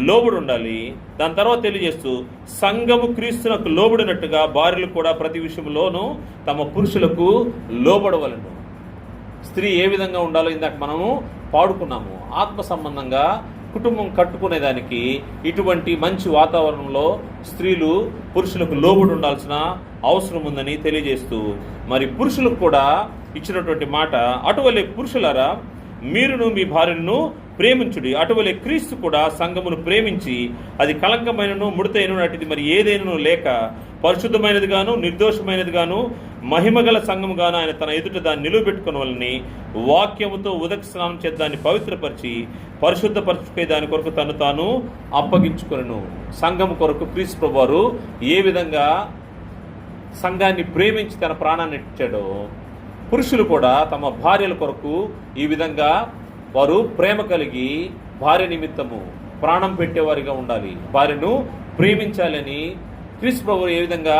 లోబడి ఉండాలి. దాని తర్వాత తెలియజేస్తూ, సంఘము క్రీస్తునకు లోబడినట్టుగా భార్యలు కూడా ప్రతి విషయంలోనూ తమ పురుషులకు లోబడవలను. స్త్రీ ఏ విధంగా ఉండాలో ఇందాక మనము పాడుకున్నాము. ఆత్మ సంబంధంగా కుటుంబం కట్టుకునేదానికి ఇటువంటి మంచి వాతావరణంలో స్త్రీలు పురుషులకు లోబడి ఉండాల్సిన అవసరం ఉందని తెలియజేస్తూ, మరి పురుషులకు కూడా ఇచ్చినటువంటి మాట, అటువలే పురుషులారా మీరును మీ భార్యను ప్రేమించుడి. అటువలే క్రీస్తు కూడా సంఘమును ప్రేమించి అది కళంకమైనను ముడతైనను అటుది మరి ఏదైనను లేక పరిశుద్ధమైనది గాను నిర్దోషమైనది గాను మహిమగల సంఘము గాను ఆయన తన ఎదుట దాన్ని నిలువబెట్టుకుని వాళ్ళని వాక్యముతో ఉదక స్నానం చేత దాన్ని పవిత్రపరిచి పరిశుద్ధపరచుకునే దాని కొరకు తను తాను అప్పగించుకొనెను. సంఘము కొరకు క్రీస్తు ప్రభువారు ఏ విధంగా సంఘాన్ని ప్రేమించి తన ప్రాణాన్ని ఇచ్చాడో, పురుషులు కూడా తమ భార్యల కొరకు ఈ విధంగా వారు ప్రేమ కలిగి భార్య నిమిత్తము ప్రాణం పెట్టేవారిగా ఉండాలి. భార్యను ప్రేమించాలని క్రీస్తు ప్రభువు ఏ విధంగా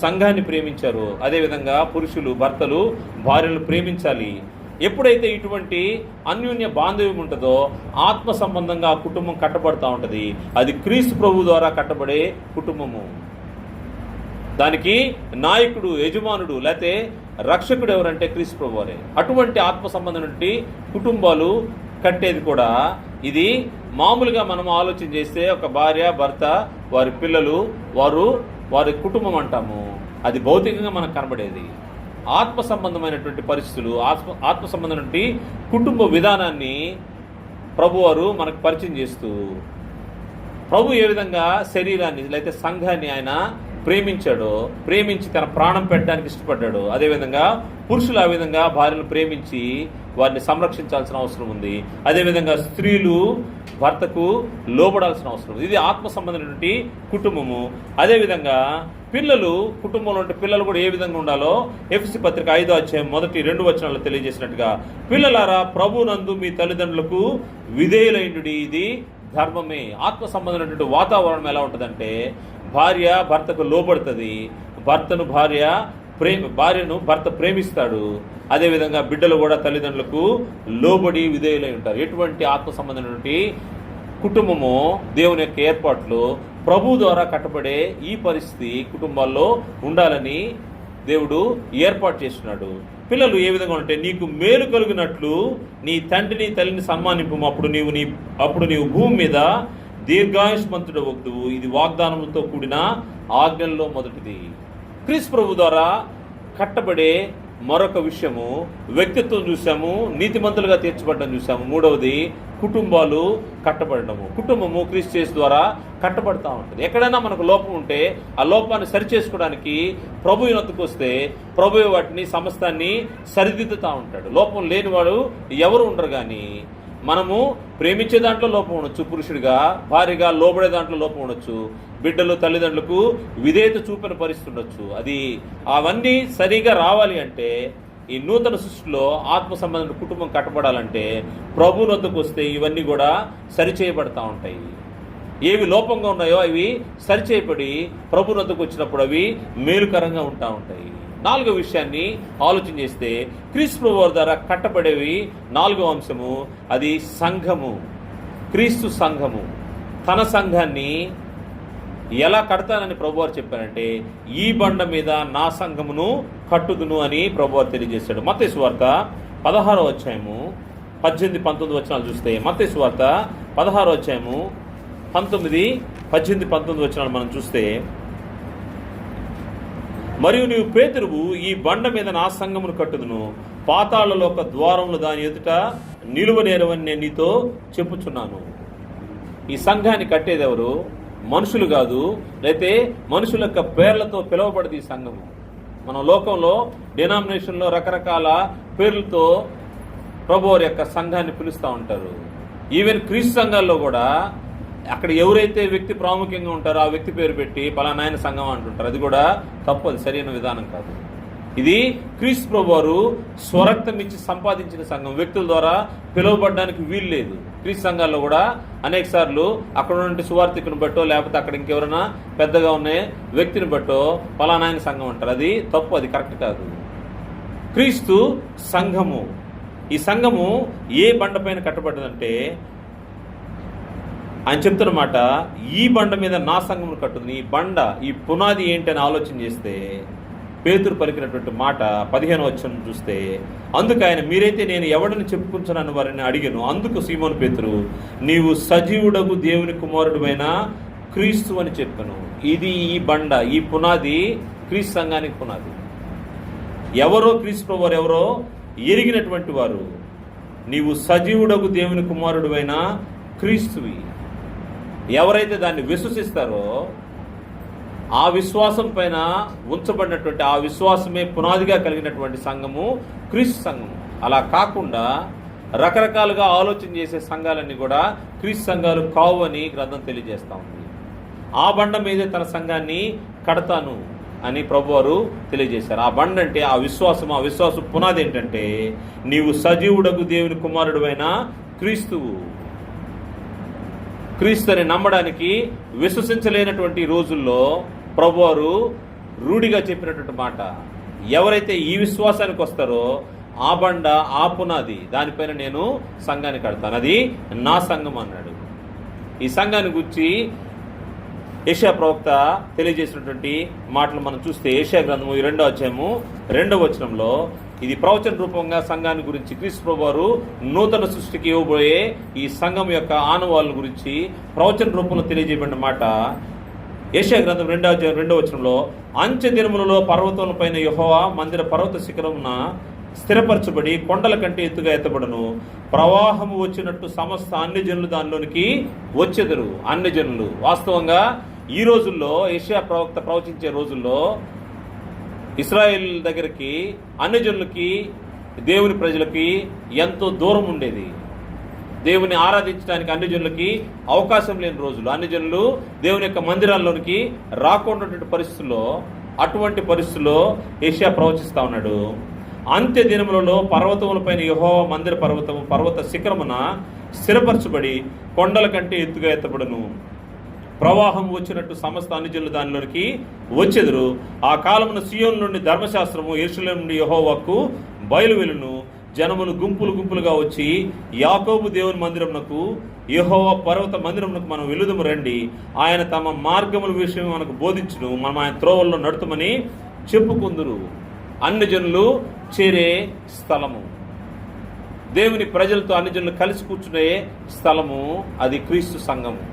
సంఘాన్ని ప్రేమించారో అదేవిధంగా పురుషులు భర్తలు భార్యలు ప్రేమించాలి. ఎప్పుడైతే ఇటువంటి అన్యోన్య బాంధవ్యం ఉంటుందో ఆత్మ సంబంధంగా ఆ కుటుంబం కట్టబడుతూ ఉంటుంది. అది క్రీస్తు ప్రభువు ద్వారా కట్టబడే కుటుంబము. దానికి నాయకుడు, యజమానుడు లేకపోతే రక్షకుడు ఎవరంటే క్రీస్తు ప్రభువారే. అటువంటి ఆత్మ సంబంధం కుటుంబాలు కట్టేది కూడా ఇది మామూలుగా మనం ఆలోచన చేస్తే ఒక భార్య, భర్త, వారి పిల్లలు, వారి కుటుంబం అంటాము. అది భౌతికంగా మనకు కనబడేది. ఆత్మ సంబంధమైనటువంటి పరిస్థితులు, ఆత్మ సంబంధమైనటువంటి కుటుంబ విధానాన్ని ప్రభువారు మనకు పరిచయం చేస్తూ, ప్రభు ఏ విధంగా శరీరాన్ని లేకపోతే సంఘాన్ని ఆయన ప్రేమించాడో, ప్రేమించి తన ప్రాణం పెట్టడానికి ఇష్టపడ్డాడో, అదేవిధంగా పురుషులు ఆ విధంగా భార్యను ప్రేమించి వారిని సంరక్షించాల్సిన అవసరం ఉంది. అదేవిధంగా స్త్రీలు భర్తకు లోబడాల్సిన అవసరం ఉంది. ఇది ఆత్మ సంబంధమైనటువంటి కుటుంబము. అదేవిధంగా పిల్లలు, కుటుంబంలో ఉంటే పిల్లలు కూడా ఏ విధంగా ఉండాలో ఎఫెసీ పత్రిక 5వ అధ్యాయం 1-2 వచనాల్లో తెలియజేసినట్టుగా, పిల్లలారా ప్రభునందు మీ తల్లిదండ్రులకు విధేయులైనడి, ఇది ధర్మమే. ఆత్మ సంబంధమైనటువంటి వాతావరణం ఎలా ఉంటుందంటే, భార్య భర్తకు లోబడుతుంది, భార్యను భర్త ప్రేమిస్తాడు. అదేవిధంగా బిడ్డలు కూడా తల్లిదండ్రులకు లోబడి విధేయులై ఉంటారు. ఎటువంటి ఆత్మ సంబంధమైనటువంటి కుటుంబము, దేవుని యొక్క ఏర్పాట్లు, ప్రభు ద్వారా కట్టబడే ఈ పరిస్థితి కుటుంబాల్లో ఉండాలని దేవుడు ఏర్పాటు చేస్తున్నాడు. పిల్లలు ఏ విధంగా ఉంటే, నీకు మేలు కలిగినట్లు నీ తండ్రిని తల్లిని సన్మానింపు, అప్పుడు నీవు భూమి మీద దీర్ఘాయుష్మంతుడు వద్దువు. ఇది వాగ్దానములతో కూడిన ఆజ్ఞల్లో మొదటిది. క్రీస్తు ప్రభు ద్వారా కట్టబడే మరొక విషయము, వ్యక్తిత్వం చూసాము, నీతిమంతులుగా తీర్చబడడం చూసాము. మూడవది కుటుంబాలు కట్టబడము. కుటుంబము క్రీస్తు యేసు ద్వారా కట్టబడతా ఉంటుంది. ఎక్కడైనా మనకు లోపం ఉంటే ఆ లోపాన్ని సరిచేసుకోవడానికి ప్రభు యొద్దకు వస్తే ప్రభు వాటిని సమస్తాన్ని సరిదిద్దుతూ ఉంటాడు. లోపం లేనివాడు ఎవరు ఉండరు. కానీ మనము ప్రేమించే దాంట్లో లోపం ఉండొచ్చు, పురుషుడిగా భార్యగా లోబడే దాంట్లో లోపం ఉండొచ్చు, బిడ్డలు తల్లిదండ్రులకు విధేయత చూపిన పరిస్థితి ఉండొచ్చు. అవన్నీ సరిగా రావాలి అంటే, ఈ నూతన సృష్టిలో ఆత్మ సంబంధమైన కుటుంబం కట్టబడాలంటే ప్రభు వద్దకు వస్తే ఇవన్నీ కూడా సరిచేయబడతా ఉంటాయి. ఏవి లోపంగా ఉన్నాయో అవి సరిచేయబడి ప్రభు వద్దకు వచ్చినప్పుడు అవి మేలుకరంగా ఉంటా ఉంటాయి. 4వ విషయాన్ని ఆలోచన చేస్తే, క్రీస్తు ప్రభువు ద్వారా కట్టబడేవి 4వ అంశము, అది సంఘము. క్రీస్తు సంఘము తన సంఘాన్ని ఎలా కడతానని ప్రభువారు చెప్పారంటే, ఈ బండ మీద నా సంఘమును కట్టుదును అని ప్రభువారు తెలియజేశాడు. మత్తయి సువార్త 16వ అధ్యాయము 18-19 వచనాలు చూస్తే, మత్తయి సువార్త 16వ అధ్యాయము 19-19 వచనాలు మనం చూస్తే, మరియు నీవు పేతురువు, ఈ బండ మీద నా సంఘమును కట్టుదును, పాతాళలో ఒక ద్వారములు దాని ఎదుట నిలువనేరవని నేను నీతో చెప్పుచున్నాను. ఈ సంఘాన్ని కట్టేది ఎవరు? మనుషులు కాదు, అయితే మనుషుల యొక్క పేర్లతో పిలువబడదు ఈ సంఘము. మన లోకంలో డినామినేషన్లో రకరకాల పేర్లతో ప్రభువారి యొక్క సంఘాన్ని పిలుస్తూ ఉంటారు. ఈవెన్ క్రీస్తు సంఘాల్లో కూడా అక్కడ ఎవరైతే వ్యక్తి ప్రాముఖ్యంగా ఉంటారో ఆ వ్యక్తి పేరు పెట్టి పలానాయన సంఘం అంటుంటారు. అది కూడా తప్పు, అది సరైన విధానం కాదు. ఇది క్రీస్తు ప్రభువారు స్వరక్తం ఇచ్చి సంపాదించిన సంఘం. వ్యక్తుల ద్వారా పిలువబడడానికి వీలు లేదు. క్రీస్తు సంఘాల్లో కూడా అనేక సార్లు అక్కడ ఉన్న సువార్థికుని బట్టో, లేకపోతే అక్కడ ఇంకెవరైనా పెద్దగా ఉన్న వ్యక్తిని బట్టో పలానాయన సంఘం అంటారు. అది తప్పు, అది కరెక్ట్ కాదు. క్రీస్తు సంఘము, ఈ సంఘము ఏ బండ పైన కట్టబడ్డదంటే, ఆయన చెప్తున్నమాట, ఈ బండ మీద నా సంఘమును కట్టుతుంది. ఈ బండ, ఈ పునాది ఏంటి అని ఆలోచన చేస్తే పేతురు పలికినటువంటి మాట 15వ వచనం చూస్తే, అందుకు ఆయన, మీరైతే నేను ఎవడిని చెప్పుకుంటున్నాను వారిని అడిగాను. అందుకు సీమోను పేతురు, నీవు సజీవుడగు దేవుని కుమారుడువైన క్రీస్తు అని చెప్పాను. ఇది ఈ బండ, ఈ పునాది క్రీస్తు సంఘానికి పునాది. ఎవరో క్రీస్తు ప్రభువారు ఎవరో ఎరిగినటువంటి వారు. నీవు సజీవుడగు దేవుని కుమారుడువైన క్రీస్తువి. ఎవరైతే దాన్ని విశ్వసిస్తారో ఆ విశ్వాసం పైన ఉంచబడినటువంటి ఆ విశ్వాసమే పునాదిగా కలిగినటువంటి సంఘము క్రీస్తు సంఘము. అలా కాకుండా రకరకాలుగా ఆలోచన చేసే సంఘాలన్నీ కూడా క్రీస్తు సంఘాలు కావు అని గ్రంథం తెలియజేస్తూ ఉంది. ఆ బండ మీదే తన సంఘాన్ని కడతాను అని ప్రభువారు తెలియజేశారు. ఆ బండ అంటే ఆ విశ్వాసం. ఆ విశ్వాసం పునాది ఏంటంటే, నీవు సజీవుడగు దేవుని కుమారుడువైన క్రీస్తువు. క్రీస్తుని నమ్మడానికి విశ్వసించలేనటువంటి రోజుల్లో ప్రభువారు రూఢిగా చెప్పినటువంటి మాట, ఎవరైతే ఈ విశ్వాసానికి వస్తారో ఆ బండ, ఆ పునాది, దానిపైన నేను సంఘాన్ని కడతాను, అది నా సంఘం అన్నాడు. ఈ సంఘాన్ని గురించి యెషయా ప్రవక్త తెలియజేసినటువంటి మాటలు మనం చూస్తే, యెషయా గ్రంథము 2వ అధ్యాయము 2వ వచనంలో, ఇది ప్రవచన రూపంగా సంఘాన్ని గురించి, క్రీస్తు ప్రభువారు నూతన సృష్టికి ఇవ్వబోయే ఈ సంఘం యొక్క ఆనవాళ్ళ గురించి ప్రవచన రూపంలో తెలియజేయబడిన మాట. యెషయా గ్రంథం 2వ అధ్యాయం 2వ వచనంలో, అంచె దినములలో పర్వతముల పైన యెహోవా మందిర పర్వత శిఖరమున స్థిరపరచబడి కొండల కంటే ఎత్తుగా ఎత్తబడను. ప్రవాహము వచ్చినట్టు సమస్త అన్ని జనులు దానిలోనికి వచ్చెదరు. అన్ని జనులు, వాస్తవంగా ఈ రోజుల్లో యెషయా ప్రవక్త ప్రవచించే రోజుల్లో ఇశ్రాయేల్ దగ్గరికి, అన్ని జనులకి, దేవుని ప్రజలకి ఎంతో దూరం ఉండేది. దేవుని ఆరాధించడానికి అన్ని జనులకి అవకాశం లేని రోజులు. అన్ని జనులు దేవుని యొక్క మందిరాల్లోనికి రాకుండా పరిస్థితుల్లో, అటువంటి పరిస్థితుల్లో యెషయా ప్రవచిస్తా ఉన్నాడు. అంత్య దినములలో పర్వతములపైన యెహోవా మందిర పర్వతము పర్వత శిఖరమున స్థిరపరచబడి కొండల కంటే ఎత్తుగా ఎత్తబడును. ప్రవాహం వచ్చినట్టు సమస్త అన్ని జనులు దానిలోనికి వచ్చెదరు. ఆ కాలమున సియోను నుండి ధర్మశాస్త్రము, యెరూషలేము నుండి యెహోవాకు బయలువెలును. జనములు గుంపులు గుంపులుగా వచ్చి యాకోబు దేవుని మందిరమునకు, యెహోవా పర్వత మందిరమునకు మనం వెలుదుము రండి. ఆయన తమ మార్గముల విషయం మనకు బోధించును. మనం ఆయన త్రోవల్లో నడుతుమని చెప్పుకుందురు. అన్ని జనులు చేరే స్థలము, దేవుని ప్రజలతో అన్ని జనులు కలిసి కూర్చునే స్థలము, అది క్రీస్తు సంఘము.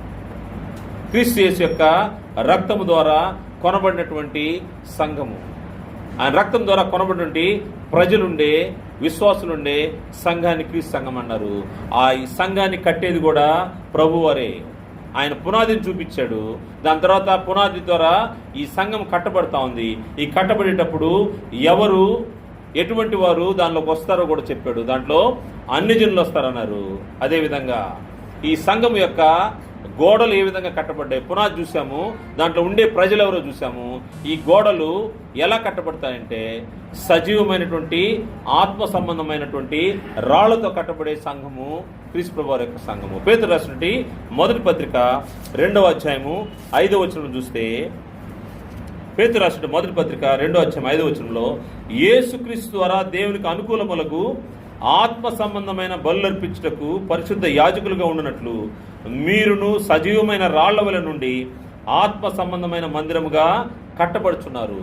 క్రీస్తు యేసు యొక్క రక్తము ద్వారా కొనబడినటువంటి సంఘము. ఆయన రక్తం ద్వారా కొనబడినటువంటి ప్రజలుండే, విశ్వాసులుండే సంఘాన్ని క్రీస్తు సంఘం అన్నారు. ఈ సంఘాన్ని కట్టేది కూడా ప్రభువారే. ఆయన పునాదిని చూపించాడు. దాని తర్వాత పునాది ద్వారా ఈ సంఘం కట్టబడతా ఉంది. ఈ కట్టబడేటప్పుడు ఎవరు, ఎటువంటి వారు దానిలోకి వస్తారో కూడా చెప్పాడు. దాంట్లో అన్ని జనులు వస్తారన్నారు. అదేవిధంగా ఈ సంఘం యొక్క గోడలు ఏ విధంగా కట్టబడ్డాయి, పునాది చూసాము. దాంట్లో ఉండే ప్రజలు ఎవరో చూసాము. ఈ గోడలు ఎలా కట్టబడతాయంటే సజీవమైనటువంటి, ఆత్మ సంబంధమైనటువంటి రాళ్లతో కట్టబడే సంఘము క్రీస్తు ప్రభువారి యొక్క సంఘము. పేతురు రాసినటువంటి మొదటి పత్రిక 2వ అధ్యాయము 5వ వచనం చూస్తే, పేతురు రాసిన మొదటి పత్రిక 2వ అధ్యాయం 5వ వచనంలో, యేసుక్రీస్తు ద్వారా దేవునికి అనుకూలములకు ఆత్మ సంబంధమైన బలులర్పించుటకు పరిశుద్ధ యాజకులుగా ఉండునట్లు మీరును సజీవమైన రాళ్ల వలె నుండి ఆత్మ సంబంధమైన మందిరముగా కట్టబడుచున్నారు.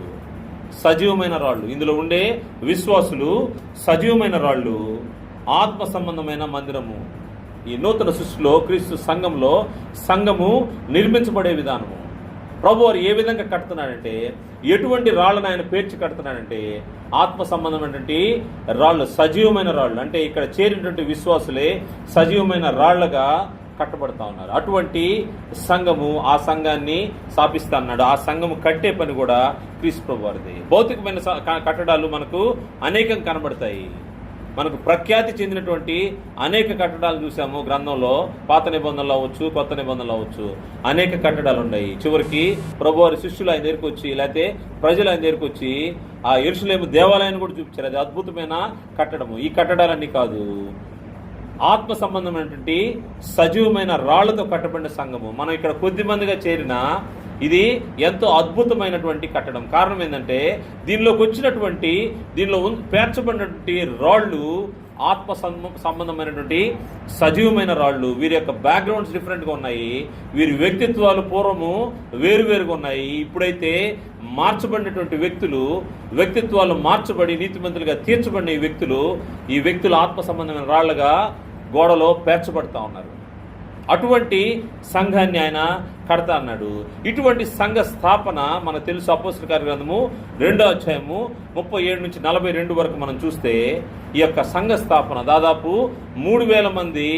సజీవమైన రాళ్ళు, ఇందులో ఉండే విశ్వాసులు సజీవమైన రాళ్ళు, ఆత్మ సంబంధమైన మందిరము. ఈ నూతన సృష్టిలో క్రీస్తు సంఘంలో సంఘము నిర్మించబడే విధానము. ప్రభువారు ఏ విధంగా కడుతున్నాడంటే, ఎటువంటి రాళ్ళను ఆయన పేర్చి కడుతున్నాడంటే ఆత్మ సంబంధమైనటువంటి రాళ్ళు, సజీవమైన రాళ్ళు. అంటే ఇక్కడ చేరినటువంటి విశ్వాసులే సజీవమైన రాళ్లుగా కట్టబడతా ఉన్నారు. అటువంటి సంఘము, ఆ సంఘాన్ని స్థాపిస్తా అన్నాడు. ఆ సంఘము కట్టే పని కూడా క్రీస్తు ప్రభువారిది. భౌతికమైన కట్టడాలు మనకు అనేకం కనబడతాయి. మనకు ప్రఖ్యాతి చెందినటువంటి అనేక కట్టడాలు చూసాము గ్రంథంలో. పాత నిబంధనలు అవ్వచ్చు, కొత్త నిబంధనలు అవ్వచ్చు, అనేక కట్టడాలు ఉన్నాయి. చివరికి ప్రభువారి శిష్యులు ఆయన దగ్గరికి వచ్చి, లేకపోతే ప్రజలు ఆయన దగ్గరికి వచ్చి ఆ యెరూషలేము దేవాలయాన్ని కూడా చూపించారు. అది అద్భుతమైన కట్టడము. ఈ కట్టడాలన్నీ కాదు, ఆత్మ సంబంధమైనటువంటి సజీవమైన రాళ్లతో కట్టబడిన సంఘము. మనం ఇక్కడ కొద్ది మందిగా చేరిన ఇది ఎంతో అద్భుతమైనటువంటి కట్టడం. కారణం ఏంటంటే దీనిలోకి వచ్చినటువంటి, దీనిలో పేర్చబడినటువంటి రాళ్ళు ఆత్మ సంబంధమైనటువంటి సజీవమైన రాళ్ళు. వీరి యొక్క బ్యాక్గ్రౌండ్స్ డిఫరెంట్గా ఉన్నాయి. వీరి వ్యక్తిత్వాలు పూర్వము వేరువేరుగా ఉన్నాయి. ఇప్పుడైతే మార్చబడినటువంటి వ్యక్తిత్వాలు మార్చబడి నీతిమంతులుగా తీర్చబడిన ఈ వ్యక్తులు ఆత్మ సంబంధమైన రాళ్లుగా గోడలో పేర్చబడతా ఉన్నారు. అటువంటి సంఘాన్ని ఆయన కడతా అన్నాడు. ఇటువంటి సంఘ స్థాపన మనకు తెలుసు. అపోస్తల కార్య గ్రంథము 2వ అధ్యాయము 37 నుంచి 42 వరకు మనం చూస్తే ఈ యొక్క సంఘ స్థాపన దాదాపు 3000 మంది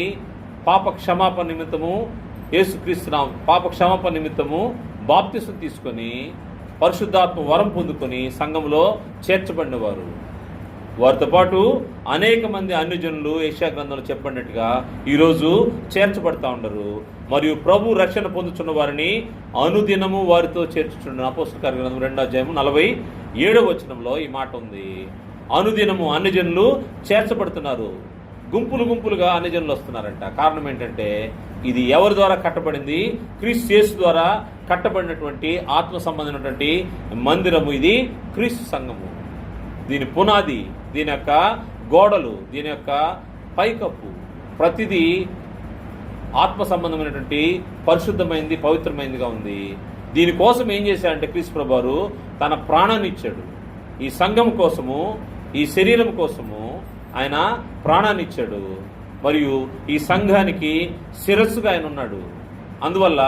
పాప క్షమాపణ నిమిత్తము, యేసుక్రీస్తు పాప క్షమాపణ నిమిత్తము బాప్తిసం తీసుకొని పరిశుద్ధాత్మ వరం పొందుకొని సంఘంలో చేర్చబడినవారు. వారితో పాటు అనేక మంది అన్ని జనులు యెషయా గ్రంథంలో చెప్పబడినట్టుగా ఈరోజు చేర్చబడతా ఉండరు. మరియు ప్రభు రక్షణ పొందుతున్న వారిని అనుదినము వారితో చేర్చుచుండను. అపోస్తల కార్య గ్రంథం 2వ అధ్యాయం 47వ వచనంలో ఈ మాట ఉంది. అనుదినము అన్ని జనులు చేర్చబడుతున్నారు. గుంపులు గుంపులుగా అన్ని జనులు వస్తున్నారంట. కారణం ఏంటంటే ఇది ఎవరి ద్వారా కట్టబడింది? క్రీస్తు యేసు ద్వారా కట్టబడినటువంటి ఆత్మ సంబంధమైనటువంటి మందిరము. ఇది క్రీస్తు సంఘము. దీని పునాది, దీని యొక్క గోడలు, దీని యొక్క పైకప్పు, ప్రతిదీ ఆత్మ సంబంధమైనటువంటి పరిశుద్ధమైంది, పవిత్రమైనదిగా ఉంది. దీనికోసం ఏం చేశాడంటే క్రీస్తు ప్రభువారు తన ప్రాణాన్ని ఇచ్చాడు. ఈ సంఘం కోసము, ఈ శరీరం కోసము ఆయన ప్రాణాన్ని ఇచ్చాడు. మరియు ఈ సంఘానికి శిరస్సుగా ఆయన ఉన్నాడు. అందువల్ల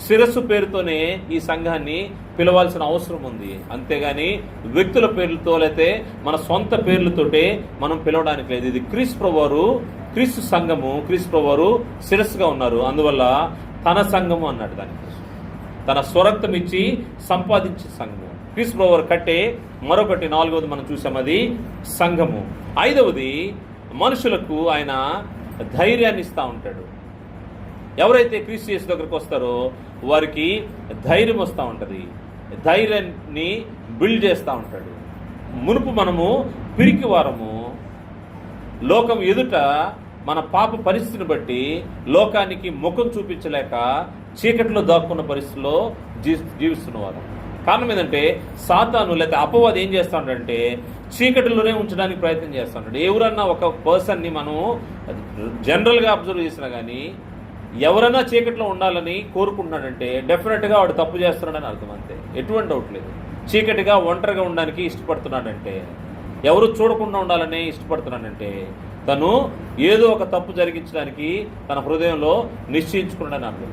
శిరస్సు పేరుతోనే ఈ సంఘాన్ని పిలవాల్సిన అవసరం ఉంది. అంతేగాని వ్యక్తుల పేర్లతో లేతే మన సొంత పేర్లతోటే మనం పిలవడానికి లేదు. ఇది క్రీస్తు ప్రభువారు, క్రీస్తు సంఘము, క్రీస్తు ప్రభువారు శిరస్సుగా ఉన్నారు. అందువల్ల తన సంఘము అన్నాడు. దానికోసం తన స్వరక్తం ఇచ్చి సంపాదించే సంఘము. క్రీస్తు ప్రభువు వారు కట్టే మరొకటి 4వది మనం చూసాం, అది సంఘము. 5వది మనుషులకు ఆయన ధైర్యాన్ని ఇస్తూ ఉంటాడు. ఎవరైతే క్రీస్తు యేసు దగ్గరకు వస్తారో వారికి ధైర్యం వస్తూ ఉంటుంది, ధైర్యాన్ని బిల్డ్ చేస్తూ ఉంటాడు. మునుపు మనము పిరికి వారము, లోకం ఎదుట మన పాప పరిస్థితిని బట్టి లోకానికి ముఖం చూపించలేక చీకటిలో దాక్కున్న పరిస్థితుల్లో జీవిస్తున్నవారు. కారణం ఏంటంటే సాతాను లేదా అపవాది ఏం చేస్తూ ఉంటాడంటే చీకటిలోనే ఉంచడానికి ప్రయత్నం చేస్తూ ఉంటాడు. ఎవరన్నా ఒక పర్సన్ని మనం జనరల్గా అబ్జర్వ్ చేసినా కానీ ఎవరైనా చీకటిలో ఉండాలని కోరుకుంటున్నాడంటే డెఫినెట్గా వాడు తప్పు చేస్తున్నాడని అర్థం, అంతే, ఎటువంటి డౌట్ లేదు. చీకటిగా ఒంటరిగా ఉండడానికి ఇష్టపడుతున్నాడంటే, ఎవరు చూడకుండా ఉండాలని ఇష్టపడుతున్నాడంటే తను ఏదో ఒక తప్పు జరిగించడానికి తన హృదయంలో నిశ్చయించుకున్నాడని అర్థం.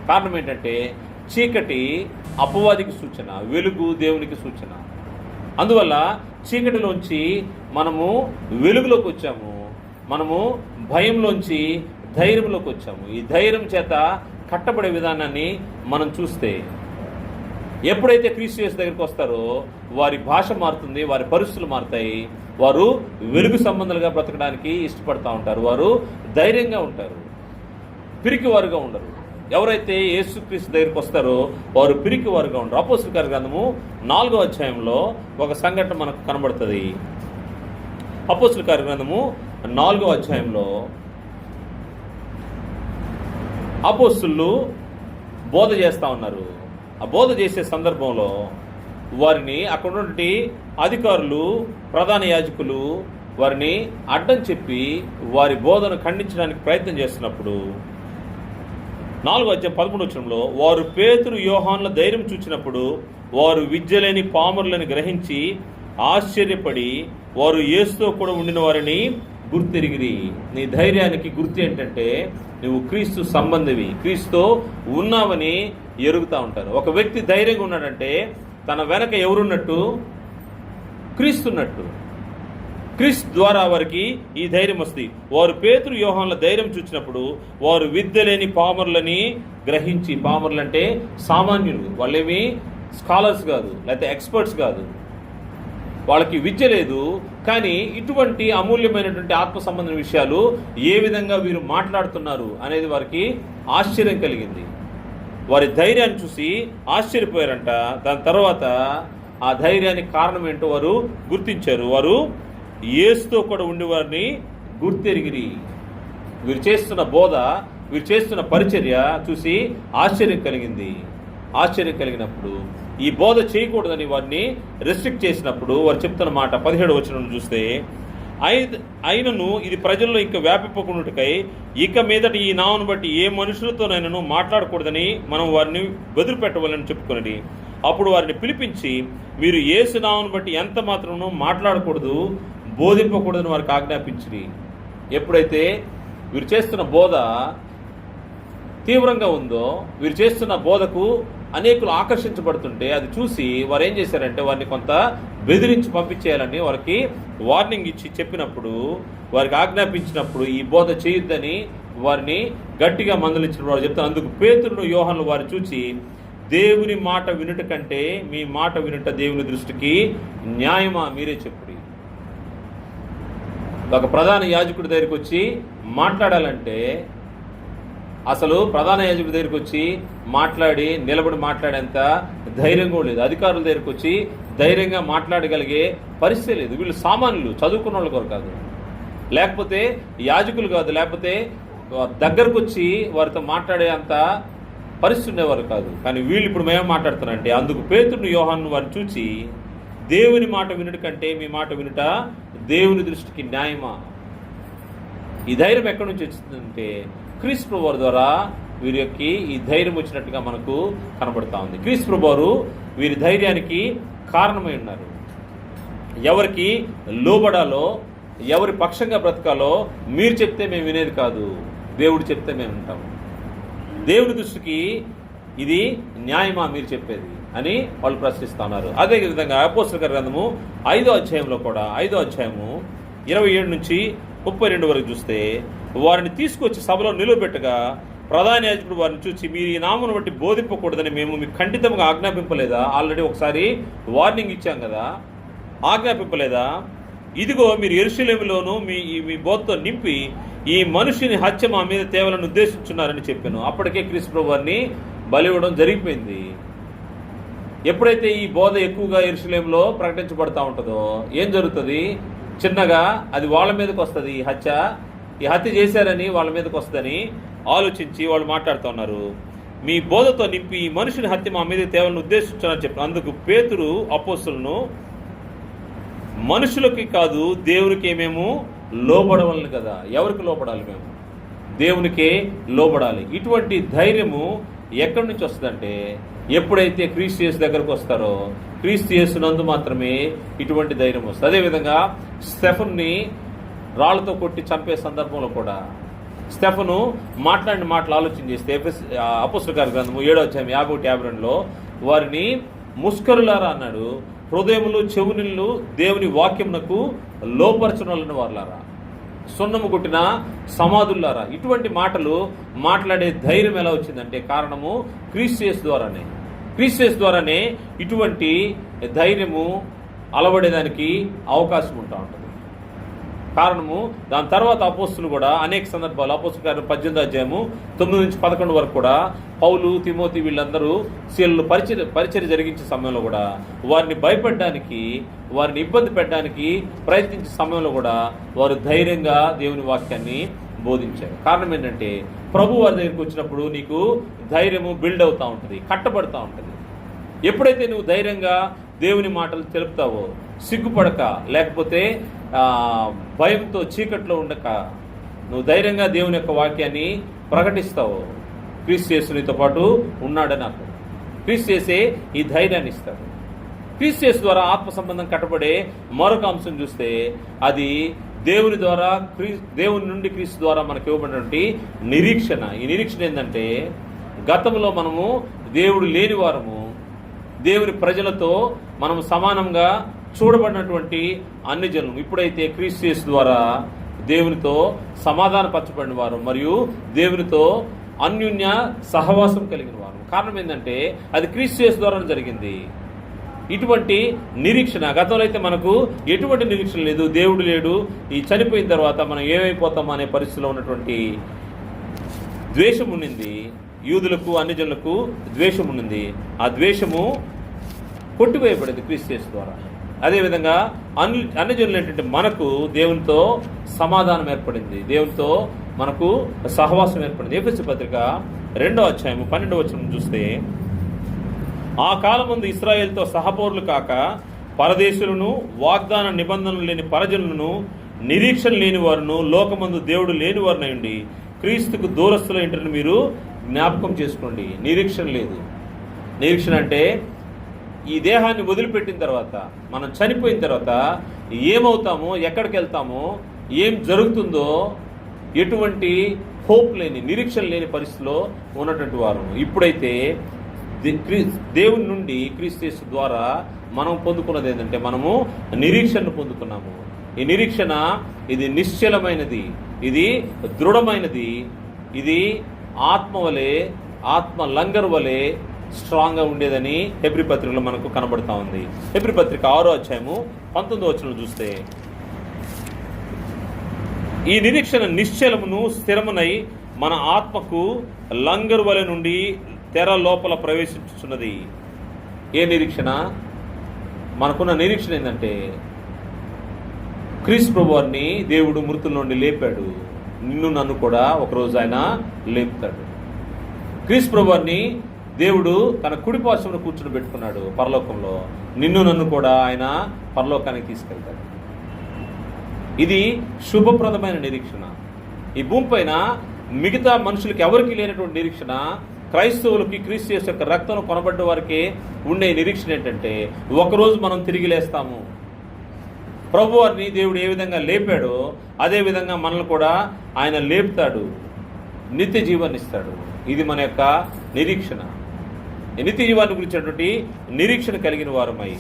కారణం ఏంటంటే చీకటి అపవాదికి సూచన, వెలుగు దేవునికి సూచన. అందువల్ల చీకటిలోంచి మనము వెలుగులోకి వచ్చాము, మనము భయంలోంచి ధైర్యంలోకి వచ్చాము. ఈ ధైర్యం చేత కట్టబడే విధానాన్ని మనం చూస్తే ఎప్పుడైతే క్రీస్తు యేసు దగ్గరికి వస్తారో వారి భాష మారుతుంది, వారి పరిస్థితులు మారుతాయి. వారు వెలుగు సంబంధాలుగా బ్రతకడానికి ఇష్టపడుతూ ఉంటారు, వారు ధైర్యంగా ఉంటారు, పిరికివారుగా ఉండరు. ఎవరైతే యేసుక్రీస్తు దగ్గరికి వస్తారో వారు పిరికివారుగా ఉండరు. అపోస్తలుల కార్య గ్రంథము 4వ అధ్యాయంలో ఒక సంఘటన మనకు కనబడుతుంది. అపోస్తలుల కార్య గ్రంథము 4వ అధ్యాయంలో అపోస్తలులు బోధ చేస్తూ ఉన్నారు. ఆ బోధ చేసే సందర్భంలో వారిని అక్కడ నుండి అధికారులు, ప్రధాన యాజకులు వారిని అడ్డం చెప్పి వారి బోధను ఖండించడానికి ప్రయత్నం చేస్తున్నప్పుడు 4వ అధ్యాయం 11వ వచనంలో వారు పేతురు యోహానుల ధైర్యం చూచినప్పుడు వారు విద్యలేని పామరులని గ్రహించి ఆశ్చర్యపడి వారు యేసుతో కూడా ఉండిన వారిని గుర్తెరిగిరి. నీ ధైర్యానికి గుర్తు ఏంటంటే నువ్వు క్రీస్తు సంబంధివి, క్రీస్తుతో ఉన్నావని ఎరుగుతూ ఉంటారు. ఒక వ్యక్తి ధైర్యంగా ఉన్నాడంటే తన వెనక ఎవరున్నట్టు? క్రీస్తున్నట్టు. క్రీస్తు ద్వారా వారికి ఈ ధైర్యం వస్తుంది. వారు పేతురు యోహానుల ధైర్యం చూచినప్పుడు వారు విద్య లేని పామరులని గ్రహించి, పామరులు అంటే సామాన్యులు, వాళ్ళేమి స్కాలర్స్ కాదు, లేకపోతే ఎక్స్పర్ట్స్ కాదు, వాళ్ళకి విద్య లేదు, కానీ ఇటువంటి అమూల్యమైనటువంటి ఆత్మ సంబంధమైన విషయాలు ఏ విధంగా వీరు మాట్లాడుతున్నారు అనేది వారికి ఆశ్చర్యం కలిగింది. వారి ధైర్యాన్ని చూసి ఆశ్చర్యపోయారంట. దాని తర్వాత ఆ ధైర్యానికి కారణం ఏంటో వారు గుర్తించారు. వారు యేసుతో కూడా ఉండేవారిని గుర్తెరిగిరి. వీరు చేస్తున్న బోధ, వీరు చేస్తున్న పరిచర్య చూసి ఆశ్చర్యం కలిగింది. ఆశ్చర్యం కలిగినప్పుడు ఈ బోధ చేయకూడదని వారిని రెస్ట్రిక్ట్ చేసినప్పుడు వారు చెప్తున్న మాట 17వ వచనం చూస్తే, అయినను ఇది ప్రజల్లో ఇంకా వ్యాపింపకుండాకై ఇక మీదట ఈ నామను బట్టి ఏ మనుషులతోనైనాను మాట్లాడకూడదని మనం వారిని వదిలిపెట్టవాలని చెప్పుకుని అప్పుడు వారిని పిలిపించి మీరు యేసు నామను బట్టి ఎంత మాత్రము మాట్లాడకూడదు, బోధింపకూడదని వారికి ఆజ్ఞాపించి. ఎప్పుడైతే వీరు చేస్తున్న బోధ తీవ్రంగా ఉందో, వీరు చేస్తున్న బోధకు అనేకులు ఆకర్షించబడుతుంటే అది చూసి వారు ఏం చేశారంటే వారిని కొంత బెదిరించి పంపించేయాలని వారికి వార్నింగ్ ఇచ్చి చెప్పినప్పుడు, వారికి ఆజ్ఞాపించినప్పుడు ఈ బోధ చేయొద్దని వారిని గట్టిగా మందలించినప్పుడు వారు చెప్తారు. అందుకు పేతురును యోహాను వారిని చూసి దేవుని మాట వినుట కంటే మీ మాట వినుట దేవుని దృష్టికి న్యాయమా, మీరే చెప్పుడి. ఒక ప్రధాన యాజకుడి దగ్గరికి వచ్చి మాట్లాడాలంటే, అసలు ప్రధాన యాజకుడి దగ్గరికి వచ్చి మాట్లాడి నిలబడి మాట్లాడేంత ధైర్యం కూడా లేదు. అధికారుల దగ్గరికి వచ్చి ధైర్యంగా మాట్లాడగలిగే పరిస్థితి లేదు. వీళ్ళు సామాన్యులు, చదువుకున్న వాళ్ళు కూడా కాదు, లేకపోతే యాజకులు కాదు, లేకపోతే దగ్గరకు వచ్చి వారితో మాట్లాడే అంత పరిస్థితి ఉండేవారు కాదు. కానీ వీళ్ళు ఇప్పుడు మేము మాట్లాడుతున్నారంటే, అందుకు పేతురును యోహాను వారిని చూచి దేవుని మాట వినుట కంటే మీ మాట వినుట దేవుని దృష్టికి న్యాయమా. ఈ ధైర్యం ఎక్కడి నుంచి వచ్చిందంటే క్రీస్తు ప్రభువు ద్వారా వీరికి ఈ ధైర్యం వచ్చినట్టుగా మనకు కనబడతా ఉంది. క్రీస్తు ప్రభువు వీరి ధైర్యానికి కారణమై ఉన్నారు. ఎవరికి లోబడాలో, ఎవరి పక్షంగా బ్రతకాలో మీరు చెప్తే మేము వినేది కాదు, దేవుడు చెప్తే మేము వింటాము. దేవుడి దృష్టికి ఇది న్యాయమా మీరు చెప్పేది అని వాళ్ళు ప్రశ్నిస్తూ ఉన్నారు. అదేవిధంగా అపోస్తలుల గ్రంథము 5వ అధ్యాయంలో కూడా 5వ అధ్యాయము 27 నుంచి 32 వరకు చూస్తే వారిని తీసుకొచ్చి సభలో నిలబెట్టగా ప్రధాన యాజకుడు వారిని చూసి, మీరు ఈ నామమును బట్టి బోధింపకూడదని మేము మీకు ఖండితంగా ఆజ్ఞాపింపలేదా? ఆల్రెడీ ఒకసారి వార్నింగ్ ఇచ్చాం కదా, ఆజ్ఞాపింపలేదా? ఇదిగో మీరు యెరూషలేములోను మీ బోధతో నింపి ఈ మనుషుని హత్య మా మీద తేవాలని ఉద్దేశించున్నారని చెప్పాను. అప్పటికే క్రీస్తు ప్రభువు వారిని బలి ఇవ్వడం జరిగిపోయింది. ఎప్పుడైతే ఈ బోధ ఎక్కువగా యెరూషలేములో ప్రకటించబడతా ఉంటుందో ఏం జరుగుతుంది? చిన్నగా అది వాళ్ళ మీదకి వస్తుంది. ఈ హత్య చేశారని వాళ్ళ మీదకి వస్తుందని ఆలోచించి వాళ్ళు మాట్లాడుతున్నారు. మీ బోధతో నింపి ఈ మనుషుని హత్య మా మీద తేవాలని ఉద్దేశించారని చెప్పాను. అందుకు పేతురు అపోస్తలును, మనుషులకి కాదు దేవునికి మేము లోబడవలను కదా. ఎవరికి లోబడాలి? మేము దేవునికే లోబడాలి. ఇటువంటి ధైర్యము ఎక్కడి నుంచి వస్తుందంటే, ఎప్పుడైతే క్రీస్తు యేసు దగ్గరకు వస్తారో, క్రీస్తు యేసునందు మాత్రమే ఇటువంటి ధైర్యం వస్తుంది. అదేవిధంగా స్టెఫెనుని రాళ్లతో కొట్టి చంపే సందర్భంలో కూడా స్టెఫెను మాట్లాడిన మాటలు ఆలోచన చేస్తే అపోస్తలుల కార్య గ్రంథము 7వ అధ్యాయం 51-52లో వారిని ముష్కరులారా అన్నాడు. హృదయములు చెవునిళ్ళు దేవుని వాక్యమునకు లోపరచనలను వారులారా, సున్నము కొట్టిన సమాధుల్లారా. ఇటువంటి మాటలు మాట్లాడే ధైర్యం ఎలా వచ్చిందంటే కారణము క్రీస్తు యేసు ద్వారానే. క్రీస్తు యేసు ద్వారానే ఇటువంటి ధైర్యము అలవడేదానికి అవకాశం ఉంటా ఉంటుంది. కారణము దాని తర్వాత అపోస్తులు కూడా అనేక సందర్భాలు, అపోస్తుల కార్యం 18వ అధ్యాయము 9-11 వరకు కూడా పౌలు, తిమోతి వీళ్ళందరూ శీలను పరిచర్య జరిగించే సమయంలో కూడా వారిని భయపెట్టడానికి, వారిని ఇబ్బంది పెట్టడానికి ప్రయత్నించే సమయంలో కూడా వారు ధైర్యంగా దేవుని వాక్యాన్ని బోధించారు. కారణం ఏంటంటే ప్రభు వారి దగ్గరికి వచ్చినప్పుడు నీకు ధైర్యము బిల్డ్ అవుతూ ఉంటుంది, కట్టబడుతూ ఉంటుంది. ఎప్పుడైతే నువ్వు ధైర్యంగా దేవుని మాటలు తెలుపుతావో, సిగ్గుపడక, లేకపోతే భయంతో చీకట్లో ఉండక నువ్వు ధైర్యంగా దేవుని యొక్క వాక్యాన్ని ప్రకటిస్తావు, క్రీస్తు యేసు నీతో పాటు ఉన్నాడని అర్థం. క్రీస్తు యేసే ఈ ధైర్యాన్ని ఇస్తాడు. క్రీస్తు యేసు ద్వారా ఆత్మ సంబంధం కట్టబడే మరొక అంశం చూస్తే అది దేవుని ద్వారా, దేవుని నుండి క్రీస్తు ద్వారా మనకు ఇవ్వబడినటువంటి నిరీక్షణ. ఈ నిరీక్షణ ఏంటంటే గతంలో మనము దేవుడు లేని వారము, దేవుని ప్రజలతో మనము సమానంగా చూడబడినటువంటి అన్ని జనులు ఇప్పుడైతే క్రీస్తు యేసు ద్వారా దేవునితో సమాధానపరచబడిన వారు మరియు దేవునితో అన్యోన్య సహవాసం కలిగిన వారు. కారణం ఏంటంటే అది క్రీస్తు యేసు ద్వారా జరిగింది. ఇటువంటి నిరీక్షణ, గతంలో అయితే మనకు ఎటువంటి నిరీక్షణ లేదు, దేవుడు లేడు, ఈ చనిపోయిన తర్వాత మనం ఏమైపోతాం అనే పరిస్థితిలో ఉన్నటువంటి ద్వేషం ఉండింది. యూదులకు, అన్ని జనులకు ద్వేషం ఉండింది. ఆ ద్వేషము కొట్టివేయబడింది క్రీస్తు యేసు ద్వారా. అదేవిధంగా అన్ని జనులు ఏంటంటే మనకు దేవునితో సమాధానం ఏర్పడింది, దేవునితో మనకు సహవాసం ఏర్పడింది. ఎఫెసీ పత్రిక 2వ అధ్యాయము 12వ వచనం చూస్తే, ఆ కాలమందు ఇశ్రాయేలుతో సహపౌరులు కాక పరదేశులను, వాగ్దాన నిబంధనలు లేని పరజనులను, నిరీక్షణ లేని వారును, లోకమందు దేవుడు లేని వారినై ఉండి క్రీస్తుకు దూరస్తుల ఇంటిని మీరు జ్ఞాపకం చేసుకోండి. నిరీక్షణ లేదు. నిరీక్షణ అంటే ఈ దేహాన్ని వదిలిపెట్టిన తర్వాత, మనం చనిపోయిన తర్వాత ఏమవుతామో, ఎక్కడికి వెళ్తామో, ఏం జరుగుతుందో ఎటువంటి హోప్ లేని, నిరీక్షణ లేని పరిస్థితిలో ఉన్నటువంటి వారు. ఇప్పుడైతే దేవుని నుండి క్రీస్తు యేసు ద్వారా మనం పొందుకున్నది ఏంటంటే మనము నిరీక్షణను పొందుకున్నాము. ఈ నిరీక్షణ ఇది నిశ్చలమైనది, ఇది దృఢమైనది, ఇది ఆత్మ వలె, ఆత్మ లంగర్ వలె స్ట్రాంగ్గా ఉండేదని హెబ్రీ పత్రికలో మనకు కనబడుతూ ఉంది. హెబ్రీ పత్రిక 6వ అధ్యాయము 19వ వచనం చూస్తే, ఈ నిరీక్షణ నిశ్చలమును స్థిరమునై మన ఆత్మకు లంగరు వలె నుండి తెర లోపల ప్రవేశించుచున్నది. ఏ నిరీక్షణ? మనకున్న నిరీక్షణ ఏంటంటే క్రీస్తు ప్రభువారిని దేవుడు మృతుల నుండి లేపాడు. నిన్ను నన్ను కూడా ఒకరోజు ఆయన లేపుతాడు. క్రీస్తు ప్రభువారిని దేవుడు తన కుడి పార్శ్వమున కూర్చుని పెట్టుకున్నాడు పరలోకంలో. నిన్ను నన్ను కూడా ఆయన పరలోకానికి తీసుకెళ్తాడు. ఇది శుభప్రదమైన నిరీక్షణ. ఈ భూమిపైన మిగతా మనుషులకి ఎవరికి లేనటువంటి నిరీక్షణ క్రైస్తవులకి, క్రీస్తు యేసు యొక్క రక్తం కొనబడ్డ వారికి ఉండే నిరీక్షణ ఏంటంటే ఒకరోజు మనం తిరిగి లేస్తాము. ప్రభువారిని దేవుడు ఏ విధంగా లేపాడో అదే విధంగా మనల్ని కూడా ఆయన లేపుతాడు, నిత్య జీవాన్ని ఇస్తాడు. ఇది మన యొక్క నిరీక్షణ. ఈ నిత్య జీవాన్ని గురించినటువంటి నిరీక్షణ కలిగిన వారమై,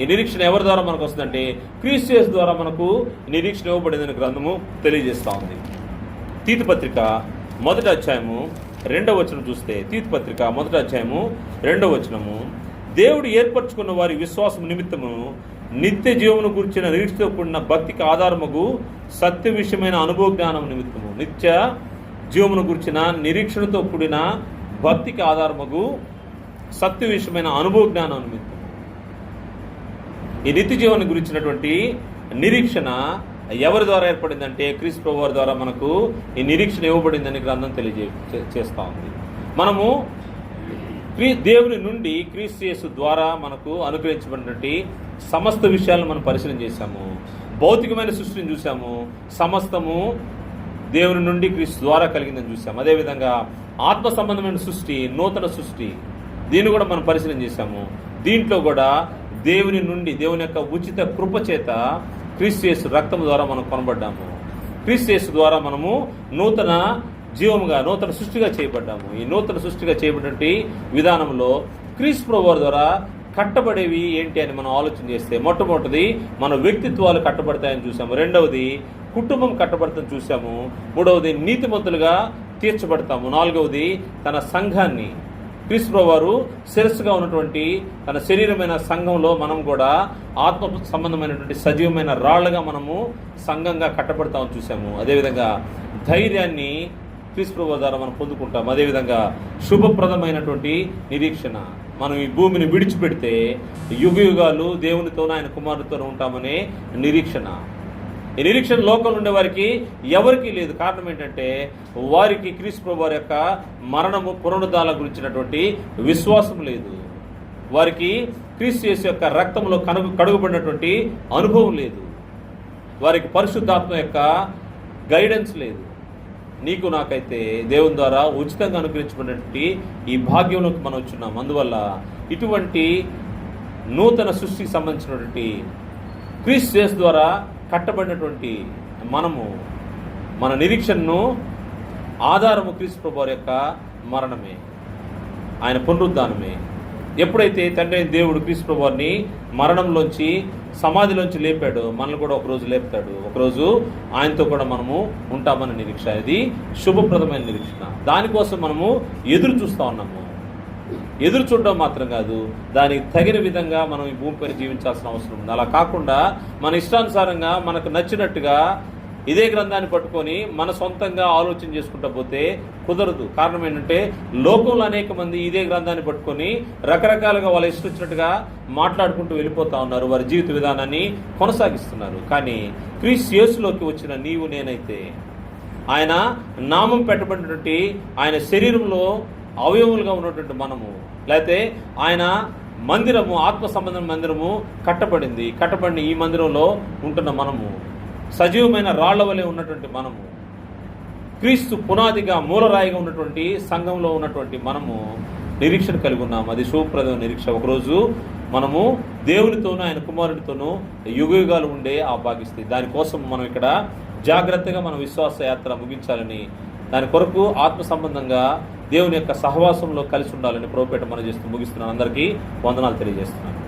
ఈ నిరీక్షణ ఎవరి ద్వారా మనకు వస్తుందంటే క్రీస్తు యేసు ద్వారా మనకు నిరీక్షణ ఇవ్వబడిందని గ్రంథము తెలియజేస్తూ ఉంది. తీతు పత్రిక 1వ అధ్యాయము 2వ వచనం చూస్తే, తీతు పత్రిక 1వ అధ్యాయము 2వ వచనము, దేవుడు ఏర్పరచుకున్న వారి విశ్వాసం నిమిత్తము నిత్య జీవమును గురించిన నిరీక్షతో కూడిన భక్తికి ఆధారముగు సత్య విషయమైన అనుభవ జ్ఞానం నిమిత్తము. నిత్య జీవమును గురించిన నిరీక్షణతో కూడిన భక్తికి ఆధారముగు సత్య విషయమైన అనుభవ జ్ఞానం నిమిత్తం. ఈ నిత్య జీవనం గురించినటువంటి నిరీక్షణ ఎవరి ద్వారా ఏర్పడిందంటే క్రీస్తు ప్రభువు వారి ద్వారా మనకు ఈ నిరీక్షణ ఇవ్వబడిందని గ్రంథం తెలియజేస్తా ఉంది. మనము దేవుని నుండి క్రీస్తు యేసు ద్వారా మనకు అనుగ్రహించబడినటువంటి సమస్త విషయాలను మనం పరిశీలన చేశాము. భౌతికమైన సృష్టిని చూసాము, సమస్తము దేవుని నుండి క్రీస్తు ద్వారా కలిగిందని చూసాము. అదేవిధంగా ఆత్మ సంబంధమైన సృష్టి, నూతన సృష్టి, దీన్ని కూడా మనం పరిశీలన చేశాము. దీంట్లో కూడా దేవుని నుండి, దేవుని యొక్క ఉచిత కృప చేత క్రీస్తు యేసు రక్తము ద్వారా మనం కొనబడ్డాము. క్రీస్తు యేసు ద్వారా మనము నూతన జీవముగా, నూతన సృష్టిగా చేయబడ్డాము. ఈ నూతన సృష్టిగా చేయబడినటువంటి విధానంలో క్రీస్తు ప్రభువు ద్వారా కట్టబడేవి ఏంటి అని మనం ఆలోచన చేస్తే, మొట్టమొదటిది మన వ్యక్తిత్వాలు కట్టబడతాయని చూసాము. 2వది కుటుంబం కట్టబడతాయని చూసాము. 3వది నీతిమంతులుగా తీర్చబడతాము. 4వది తన సంఘాన్ని, క్రీస్తు ప్రభువు వారు శిరస్సుగా ఉన్నటువంటి తన శరీరమైన సంఘంలో మనం కూడా ఆత్మ సంబంధమైనటువంటి సజీవమైన రాళ్లుగా మనము సంఘంగా కట్టబడతామని చూసాము. అదేవిధంగా ధైర్యాన్ని క్రీస్తు ప్రభువు ద్వారా మనం పొందుకుంటాం. అదేవిధంగా శుభప్రదమైనటువంటి నిరీక్షణ, మనం ఈ భూమిని విడిచిపెడితే యుగ యుగాలు దేవునితోనూ ఆయన కుమారుడితోనూ ఉంటామనే నిరీక్షణ. ఈ నిరీక్షణ లోకంలో ఉండే వారికి ఎవరికీ లేదు. కారణం ఏంటంటే వారికి క్రీస్తు ప్రభువు వారి యొక్క మరణము, పునరుద్ధాల గురించినటువంటి విశ్వాసం లేదు. వారికి క్రీస్తు యేసు యొక్క రక్తంలో కడుగుబడినటువంటి అనుభవం లేదు. వారికి పరిశుద్ధాత్మ యొక్క గైడెన్స్ లేదు. నీకు నాకైతే దేవుని ద్వారా ఉచితంగా అనుగ్రహించబడినటువంటి ఈ భాగ్యంలోకి మనం వచ్చున్నాం. అందువల్ల ఇటువంటి నూతన సృష్టికి సంబంధించినటువంటి క్రీస్తు యేసు ద్వారా కట్టబడినటువంటి మనము, మన నిరీక్షణను ఆధారము క్రీస్తు ప్రభువు యొక్క మరణమే, ఆయన పునరుద్ధానమే. ఎప్పుడైతే తండ్రి అయిన దేవుడు క్రీస్తు ప్రభువు వారిని మరణంలోంచి, సమాధిలోంచి లేపాడు, మనల్ని కూడా ఒకరోజు లేపుతాడు. ఒకరోజు ఆయనతో కూడా మనము ఉంటామన్న నిరీక్ష. ఇది శుభప్రదమైన నిరీక్షణ. దానికోసం మనము ఎదురు చూస్తూ ఉన్నాము. ఎదురు చూడడం మాత్రం కాదు, దానికి తగిన విధంగా మనం ఈ భూమిపైన జీవించాల్సిన అవసరం ఉంది. అలా కాకుండా మన ఇష్టానుసారంగా, మనకు నచ్చినట్టుగా ఇదే గ్రంథాన్ని పట్టుకొని మన సొంతంగా ఆలోచన చేసుకుంటా పోతే కుదరదు. కారణం ఏంటంటే లోకంలో అనేక మంది ఇదే గ్రంథాన్ని పట్టుకొని రకరకాలుగా వాళ్ళ ఇష్టం వచ్చినట్టుగా మాట్లాడుకుంటూ వెళ్ళిపోతా ఉన్నారు, వారి జీవిత విధానాన్ని కొనసాగిస్తున్నారు. కానీ క్రీస్తు యేసులోకి వచ్చిన నీవు నేనైతే, ఆయన నామం పెట్టబడినటువంటి ఆయన శరీరంలో అవయవములుగా ఉన్నటువంటి మనము, లేకపోతే ఆయన మందిరము, ఆత్మ సంబంధం మందిరము కట్టబడిన ఈ మందిరంలో ఉంటున్న మనము, సజీవమైన రాళ్ల వలె ఉన్నటువంటి మనము, క్రీస్తు పునాదిగా మూలరాయిగా ఉన్నటువంటి సంఘంలో ఉన్నటువంటి మనము నిరీక్షణ కలిగి ఉన్నాము. అది శుభప్రదమైన నిరీక్ష. ఒకరోజు మనము దేవునితోనూ ఆయన కుమారుడితోనూ యుగయుగాలు ఉండే ఆ భాగిస్తుంది. దానికోసం మనం ఇక్కడ జాగ్రత్తగా మన విశ్వాస యాత్ర ముగించాలని, దాని కొరకు ఆత్మ సంబంధంగా దేవుని యొక్క సహవాసంలో కలిసి ఉండాలని ప్రభుపేట మనం చేస్తూ ముగిస్తున్నాను. అందరికీ వందనాలు తెలియజేస్తున్నాను.